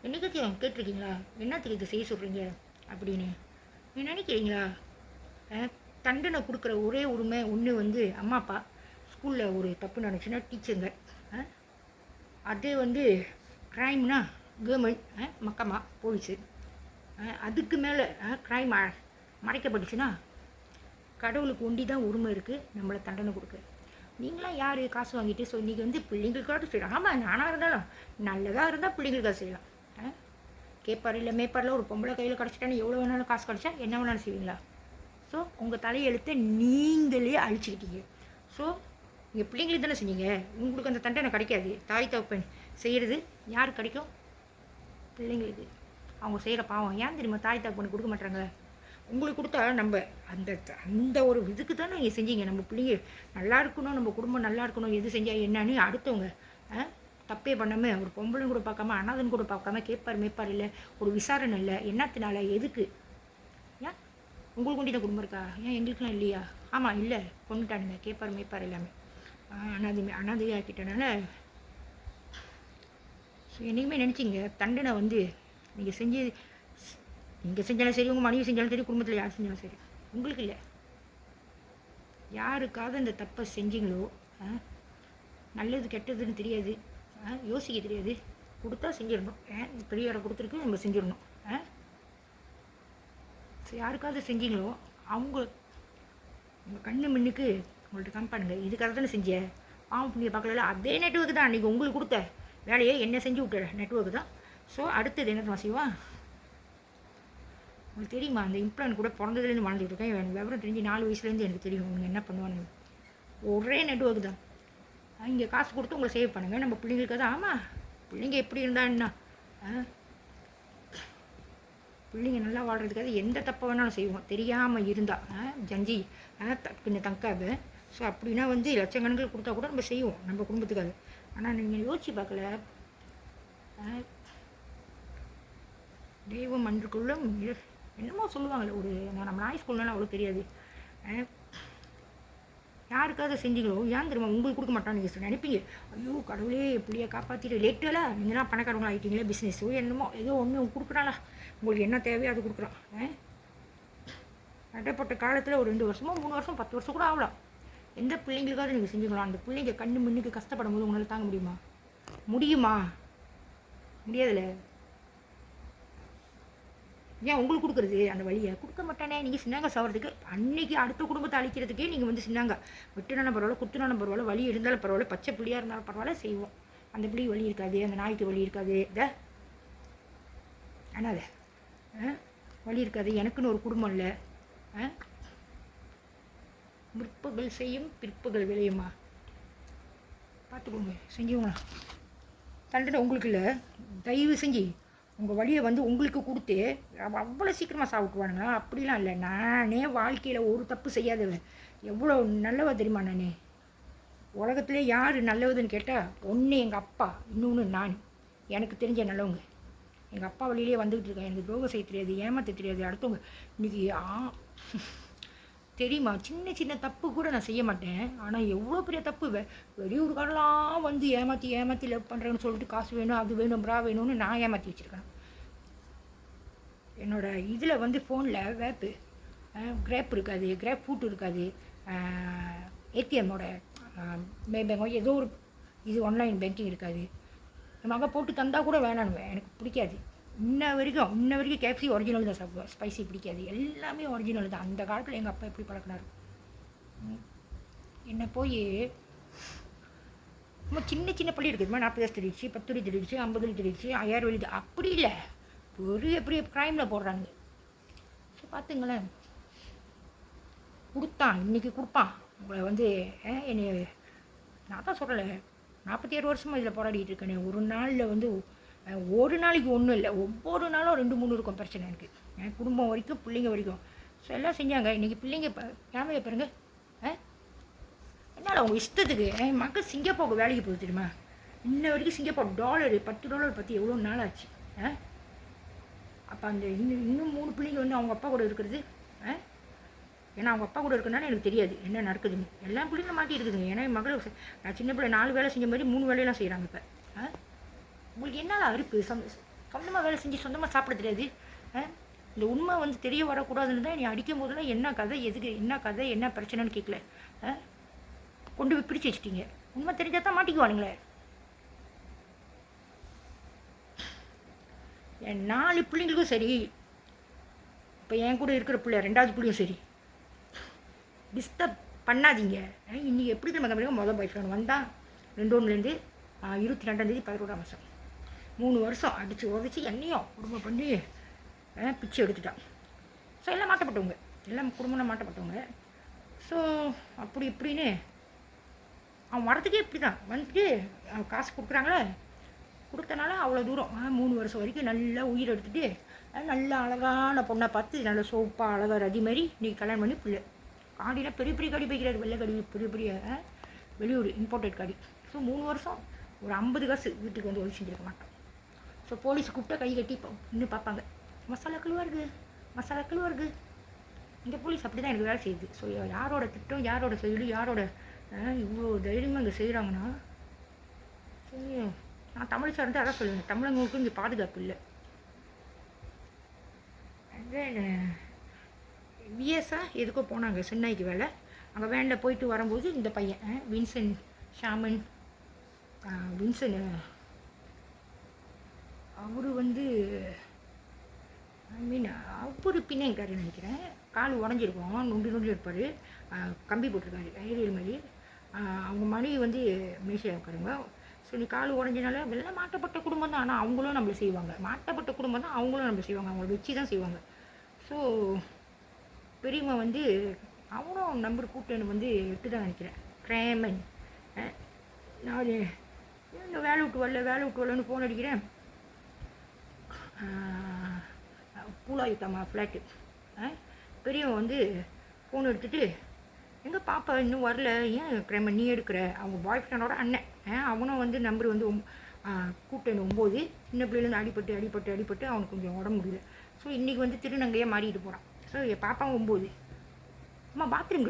என்னைக்காச்சும் கேட்டிருக்கீங்களா என்னத்துக்கு இதை செய்ய சொல்கிறீங்க அப்படின்னு நினைக்கிறீங்களா? தண்டனை கொடுக்குற ஒரே உரிமை ஒன்று வந்து அம்மா அப்பா, ஸ்கூலில் ஒரு தப்பு நடந்துச்சுன்னா டீச்சருங்க, அதே வந்து க்ரைம்னா கவர்மெண்ட், மக்கமா, போலீஸு, அதுக்கு மேலே க்ரைம் மறைக்கப்பட்டுச்சுன்னா கடவுளுக்கு ஒண்டி தான் உரிமை இருக்குது நம்மளை தண்டனை கொடுக்க. நீங்களாம் யார் காசு வாங்கிட்டு ஸோ இன்றைக்கி வந்து பிள்ளைங்களுக்காக செய்யலாம். ஆமாம், நானாக இருந்தாலும் நல்லதாக இருந்தால் பிள்ளைங்களுக்காக செய்யலாம். கேட்பார் இல்லை மேய்ப்பாரில் ஒரு பொம்பளை கையில் கிடச்சிட்டான்னு எவ்வளோ வேணாலும் காசு கிடச்சா என்ன வேணாலும் செய்வீங்களா? ஸோ உங்கள் தலையெழுத்தை நீங்களே அழிச்சிக்கிட்டீங்க. ஸோ நீங்கள் பிள்ளைங்களுக்கு தானே செஞ்சீங்க, உங்களுக்கு அந்த தண்டனை கிடைக்காது. தாய் தகப்பன் செய்கிறது யார் கிடைக்கும்? பிள்ளைங்களுக்கு. அவங்க செய்கிற பாவம் ஏன் தெரியுமா தாய் தகப்பனுக்கு கொடுக்க மாட்டாங்க? உங்களுக்கு கொடுத்தா நம்ம அந்த ஒரு இதுக்கு தான் நீங்கள் செஞ்சீங்க. நம்ம பிள்ளைங்க நல்லா இருக்கணும், நம்ம குடும்பம் நல்லா இருக்கணும், எது செஞ்சால் என்னன்னு அடுத்தவங்க தப்பே பண்ணாமல் ஒரு பொம்பளைன்னு கூட பார்க்காம, அனாதன்னு கூட பார்க்காம, கேட்பார் மேய்ப்பார் இல்லை, ஒரு விசாரணை இல்லை, என்னத்தினால, எதுக்கு? ஏன் உங்களுக்கு கொண்டு தான் குடும்பம் இருக்கா? ஏன் எங்களுக்குலாம் இல்லையா? ஆமாம் இல்லை, கொண்டுட்டானுங்க கேட்பார் மேய்ப்பார் எல்லாமே. அனாதையாக்கிட்டனால ஸோ என்றைக்குமே நினச்சிங்க தண்டனை வந்து நீங்கள் செஞ்சாலும் சரி, உங்கள் மனைவி செஞ்சாலும் சரி, குடும்பத்தில் யார் செஞ்சாலும் சரி, உங்களுக்கு இல்லை, யாருக்காக இந்த தப்பை செஞ்சீங்களோ, நல்லது கெட்டதுன்னு தெரியாது, யோசிக்க தெரியாது, கொடுத்தா செஞ்சிடணும். பெரியவரை கொடுத்துருக்கு, நம்ம செஞ்சிடணும். ஸோ யாருக்காவது செஞ்சீங்களோ அவங்க உங்கள் கண்ணு முன்னுக்கு உங்கள்கிட்ட காமிப்பானுங்க, இதுக்காக தானே செஞ்சேன், பாவம் புண்ணிய பார்க்கல. அதே நெட்ஒர்க்கு தான் அன்றைக்கி உங்களுக்கு கொடுத்த வேலையை என்ன செஞ்சு விட்டுற நெட்ஒர்க்கு தான். ஸோ அடுத்தது என்ன செய்வான் உங்களுக்கு தெரியுமா? அந்த இம்ப்ளான் கூட பிறந்ததுலேருந்து வாழ்ந்துட்டு இருக்கேன். எனக்கு விவரம் தெரிஞ்சு 4 வயசுலேருந்து எனக்கு தெரியும் அவங்க என்ன பண்ணுவானு. ஒரே நெட்ஒர்க் தான். இங்கே காசு கொடுத்து உங்களை சேவ் பண்ணுங்கள், நம்ம பிள்ளைங்களுக்கு தான். ஆமாம், பிள்ளைங்க எப்படி இருந்தா என்ன, பிள்ளைங்க நல்லா வாழ்கிறதுக்காக எந்த தப்பை வேணாலும் செய்வோம், தெரியாமல் இருந்தால் ஜஞ்சி கொஞ்சம் தங்காது. ஸோ அப்படின்னா வந்து லட்சக்கணக்கில் கொடுத்தா கூட நம்ம செய்வோம் நம்ம குடும்பத்துக்காக. ஆனால் நீங்கள் யோசிச்சு பார்க்கல, தெய்வம் அன்றுக்குள்ளும் என்னமோ சொல்லுவாங்களே, ஒரு நம்ம நாய் ஸ்கூல்னால அவ்வளோ தெரியாது. யாருக்காவது செஞ்சீங்களோ ஏன் தெரியுமா உங்களுக்கு கொடுக்க மாட்டான்னு நீங்கள் நினைப்பீங்க. ஐயோ கடவுளே எப்படியா காப்பாற்றிட்டு லேட்டல நீங்களாம் பணக்காரங்களா ஆகிட்டீங்களே, பிஸ்னஸ் என்னமோ ஏதோ ஒன்று கொடுக்குறாளா, உங்களுக்கு என்ன தேவையோ அது கொடுக்குறான். நடைப்பட்ட காலத்தில் ஒரு 2 வருஷமோ 3 வருஷம் 10 வருஷம் கூட ஆகலாம். எந்த பிள்ளைங்களுக்காவது நீங்கள் செஞ்சுக்கலாம். அந்த பிள்ளைங்க கண்ணு முன்னுக்கு கஷ்டப்படும் போது உங்களால் தாங்க முடியுமா? முடியாதுல்ல. ஏன் உங்களுக்கு கொடுக்குறது அந்த வழியை கொடுக்க மாட்டானே. நீங்கள் சின்னாங்க சாகிறதுக்கு அன்னைக்கு அடுத்த குடும்பத்தை அழிக்கிறதுக்கே நீங்கள் வந்து சின்னாங்க விட்டுனாலும் பரவாயில்ல, குத்துனாலும் பரவாயில்ல, வலி இருந்தாலும் பரவாயில்ல, பச்சை பிள்ளையாக இருந்தாலும் பரவாயில்ல செய்வோம். அந்த பிள்ளைக்கு வலி இருக்காது, அந்த நாய்க்கு வலி இருக்காது, ஆனால் வலி இருக்காது, எனக்குன்னு ஒரு குடும்பம் இல்லை. முற்பகல் செய்யும் பிற்பகல் விளையுமா பார்த்துக்கோங்க. செஞ்சவங்களா தண்டனை உங்களுக்கு இல்லை. தயவு செஞ்சு உங்கள் வழியை வந்து உங்களுக்கு கொடுத்து அவ்வளோ சீக்கிரமாக சாப்பிட்டுவானுங்க. அப்படிலாம் இல்லை. நானே வாழ்க்கையில் ஒரு தப்பு செய்யாதவன், எவ்வளோ நல்லவ தெரியுமா? நானே உலகத்துலேயே யார் நல்லவதுன்னு கேட்டால் ஒன்று எங்கள் அப்பா, இன்னொன்று நான். எனக்கு தெரிஞ்ச நல்லவங்க எங்கள் அப்பா வழியிலே வந்துக்கிட்டு இருக்கேன். எனக்கு துரோகம் செய்ய தெரியாது, ஏமாற்ற தெரியாது. அடுத்தவங்க இன்றைக்கி தெரியுமா, சின்ன சின்ன தப்பு கூட நான் செய்ய மாட்டேன். ஆனால் எவ்வளோ பெரிய தப்பு வெளியூருக்காரெல்லாம் வந்து ஏமாற்றி லவ் பண்ணுறேன்னு சொல்லிட்டு காசு வேணும், அது வேணும், ப்ரா வேணும்னு நான் ஏமாற்றி வச்சுருக்கேன். என்னோடய இதில் வந்து ஃபோனில் கிரேப் இருக்காது, கிரேப் ஃப்ரூட் இருக்காது, ஏடிஎம்மோட மே பேங்கோ ஏதோ ஒரு இது ஆன்லைன் பேங்கிங் இருக்காது. நம்ம போட்டு தந்தால் கூட வேணான்னு எனக்கு பிடிக்காது. இன்ன வரைக்கும் கேப்சி ஒரிஜினல் தான் சாப்பிடுவேன், ஸ்பைசி பிடிக்காது. எல்லாமே ஒரிஜினல் தான். அந்த காலத்தில் எங்கள் அப்பா எப்படி பழக்கினார் என்ன போய் ரொம்ப சின்ன சின்ன பள்ளி இருக்குதுமா, 40 தெரிவிச்சு, 10 தெரிவிச்சு, 50 தெரிவிச்சு, 1000 வெளிது அப்படி இல்லை, பெரிய க்ரைமில் போடுறாங்க. ஸோ பார்த்துங்களேன், கொடுத்தான் இன்றைக்கி கொடுப்பான் உங்களை வந்து என்னை. நான் தான் சொல்லலை, 47 வருஷமாக இதில் போராடிட்டு இருக்கேன். ஒரு நாளில் வந்து ஒரு நாளைக்கு ஒன்றும் இல்லை, ஒவ்வொரு நாளும் 2-3 இருக்கும் பிரச்சனை எனக்கு. என் குடும்பம் வரைக்கும் பிள்ளைங்க வரைக்கும். ஸோ எல்லாம் செஞ்சாங்க. இன்றைக்கி பிள்ளைங்க ஃபேமிலியை பாருங்க. என்னால் அவங்க இஷ்டத்துக்கு என் மக்கள் சிங்கப்பூருக்கு வேலைக்கு போகுது தெரியுமா? இன்ன வரைக்கும் சிங்கப்பூர் $10 பற்றி எவ்வளோ நாள் ஆச்சு. அப்போ அந்த இன்னும் 3 பிள்ளைங்க வந்து அவங்க அப்பா கூட இருக்கிறது. ஏன்னா அவங்க அப்பா கூட இருக்கிறனால எனக்கு தெரியாது என்ன நடக்குதுன்னு. எல்லா பிள்ளைங்களும் மாட்டி இருக்குதுங்க. ஏன்னா என் மகளை நான் சின்ன பிள்ளை 4 வேலை செஞ்ச மாதிரி 3 வேலையெல்லாம் செய்கிறாங்க. இப்போ உங்களுக்கு என்னால் இருக்குது சொந்தமாக வேலை செஞ்சு சொந்தமாக சாப்பிட தெரியாது. இந்த உண்மை வந்து தெரிய வரக்கூடாதுன்னு தான் நீ அடிக்கும் போதெல்லாம் என்ன கதை, எதுக்கு என்ன கதை, என்ன பிரச்சனைன்னு கேட்கல. கொண்டு போய் பிடிச்சி வச்சுட்டீங்க. உண்மை தெரிஞ்சால் தான் மாட்டிக்குவானுங்களே. என் 4 பிள்ளைங்களுக்கும் சரி, இப்போ என் கூட இருக்கிற பிள்ளை 2வது பிள்ளையும் சரி, டிஸ்டர்ப் பண்ணாதீங்க. இன்றைக்கி எப்படி நம்ம மொதல் பாய் ஃப்ரெண்ட் வந்தால் 2 22 11 மாதம் 3 வருஷம் அடித்து உதச்சி என்னையும் குடும்பம் பண்ணி பிச்சை எடுத்துட்டான். ஸோ எல்லாம் மாட்டப்பட்டவங்க, எல்லாம் குடும்பம் மாட்டப்பட்டவங்க. ஸோ அப்படி இப்படின்னு அவன் வரத்துக்கே இப்படி தான் வந்துட்டு காசு கொடுக்குறாங்களே, கொடுத்தனால அவ்வளோ தூரம் 3 வருஷம் வரைக்கும் நல்லா உயிர் எடுத்துகிட்டு நல்லா அழகான பொண்ணை பார்த்து நல்லா சோப்பாக அழகாக ரதி மாதிரி இன்றைக்கி கல்யாணம் பண்ணி பிள்ளை காடினா பெரிய கடி போய்க்கிறாரு. வெள்ளை கடி, பெரிய வெளியூர் இம்போர்ட்டட் காடி. ஸோ 3 வருஷம் ஒரு 50 காசு வீட்டுக்கு வந்து ஒழி செஞ்சுருக்க மாட்டோம். ஸோ போலீஸ் கூப்பிட்டா கை கட்டி இன்னும் பார்ப்பாங்க, மசாலா கழுவாருது. இந்த போலீஸ் அப்படி தான் எனக்கு வேலை செய்யுது. ஸோ யாரோட திட்டம், யாரோட செயல், யாரோட இவ்வளோ தைரியமாக இங்கே செய்கிறாங்கன்னா சரி. நான் தமிழ் சார்ந்து அதான் சொல்லுவேன், தமிழங்களுக்கு இங்கே பாதுகாப்பு இல்லை. விஎஸ்ஆ எதுக்கோ போனாங்க சென்னைக்கு வேலை. அங்கே வேனில் போயிட்டு வரும்போது இந்த பையன் வின்சன் ஷாமன் வின்சன் அவர் வந்து ஐ மீன் அவர் பின்னைக்காருன்னு நினைக்கிறேன். கால் உடஞ்சிருக்கும், நொண்டி நொண்டி இருப்பார், கம்பி போட்டிருக்காரு ஐரியல் மாதிரி. அவங்க மனைவி வந்து மேசியா இருக்காருங்க. ஸோ நீ கால் உடஞ்சினால வெள்ளை மாட்டப்பட்ட குடும்பம் தான், ஆனால் அவங்களும் நம்மளை செய்வாங்க. மாட்டப்பட்ட குடும்பம் தான், அவங்களும் நம்மளை செய்வாங்க, அவங்கள வச்சு தான் செய்வாங்க. ஸோ பெரியம்மா வந்து அவனும் நம்பர் கூட்டணி வந்து 8 தான் நினைக்கிறேன், கிரேமன். நான் இந்த வேலை விட்டு வரலன்னு ஃபோன் அடிக்கிறேன். பூலாயுத்தம்மா ஃப்ளாட்டு. பெரியவன் வந்து ஃபோன் எடுத்துகிட்டு, எங்கள் பாப்பா இன்னும் வரல, ஏன் கிரேமன் நீ எடுக்கிற? அவங்க பாய் ஃப்ரெண்டோட அண்ணன். அவனும் வந்து நம்பர் வந்து கூட்டணி 9. சின்ன பிள்ளைலேருந்து அடிப்பட்டு அவனுக்கு கொஞ்சம் உடம்பு முடியல. ஸோ இன்றைக்கி வந்து திருநங்கையாக மாறிட்டு போகிறான். ஸோ என் பாப்பா 9. அம்மா பாத்ரூம்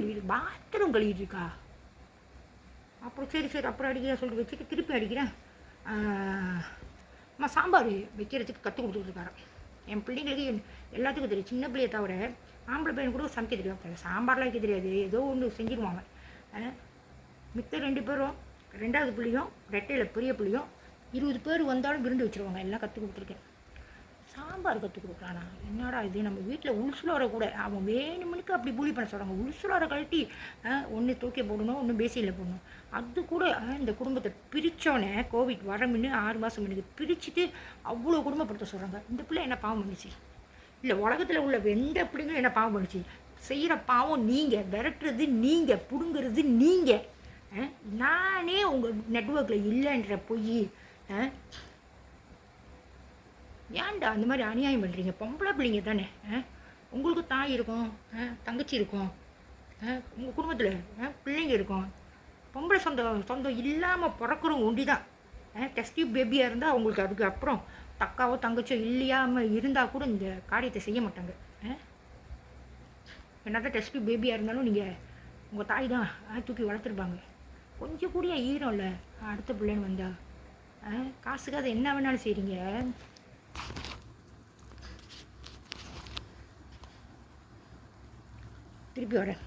கழுவிட்டு இருக்கா? அப்புறம் சரி அப்புறம் அடிக்கிறேன் சொல்லிட்டு வச்சுட்டு திருப்பி அடிக்கிறேன். அம்மா சாம்பார் வைக்கிறதுக்கு கற்றுக் கொடுத்துருக்காரு. என் பிள்ளைங்களுக்கு எல்லாத்துக்கும் தெரியும், சின்ன பிள்ளையை தவிர ஆம்பளை பையன் கூட சமைக்க தெரியும். சாம்பார்லாம் வைக்க தெரியாது, ஏதோ ஒன்று செஞ்சுருவாங்க. மித்த 2 பேரும், 2வது பிள்ளையும் ரெட்டையில் பெரிய பிள்ளையும் 20 பேர் வந்தாலும் விருந்து வச்சுருவாங்க. எல்லாம் கற்றுக் கொடுத்துருக்கேன். சாம்பார் கற்றுக் கொடுக்குறானா? என்னடா இது, நம்ம வீட்டில் உளுசுலோரை கூட அவன் வேணுமனுக்கு அப்படி பூலி பண்ண சொல்கிறாங்க. உளுசுலோரை கழட்டி ஒன்று தூக்கி போடணும், ஒன்று பேசியில் போடணும். அது கூட இந்த குடும்பத்தை பிரித்தோன்னே கோவிட் வரமுன்னு 6 மாதம் முன்னுக்கு பிரிச்சுட்டு அவ்வளோ குடும்பப்படுத்த சொல்கிறாங்க. இந்த பிள்ளை என்ன பாவம் பண்ணிச்சு? இல்லை உலகத்தில் உள்ள எந்த பிள்ளைங்களும் என்ன பாவம் பண்ணிச்சு? செய்கிற பாவம் நீங்கள், விரட்டுறது நீங்கள், பிடுங்கிறது நீங்கள். நானே உங்கள் நெட்ஒர்க்கில் இல்லைன்ற பொய். ஏன்டா அந்த மாதிரி அநியாயம் பண்ணுறீங்க? பொம்பளை பிள்ளைங்க தானே, உங்களுக்கு தாய் இருக்கும், தங்கச்சி இருக்கும், உங்கள் குடும்பத்தில் பிள்ளைங்க இருக்கும். பொம்பளை சொந்தம் இல்லாமல் பிறக்கிறவங்க ஒண்டி தான். டெஸ்ட் பேபியாக இருந்தால் அவங்களுக்கு அதுக்கு அப்புறம் தக்காவோ தங்கச்சியோ இல்லையாமல் இருந்தால் கூட இந்த காரியத்தை செய்ய மாட்டாங்க. என்னதான் டெஸ்ட் பேபியாக இருந்தாலும் நீங்கள் உங்கள் தாய் தான் தூக்கி வளர்த்துருப்பாங்க. கொஞ்சம் கூடிய ஈரம் இல்லை அடுத்த பிள்ளைன்னு வந்தால். காசுக்கு அதை என்ன வேணாலும் செய்கிறீங்க. திருப்பி வரேன்.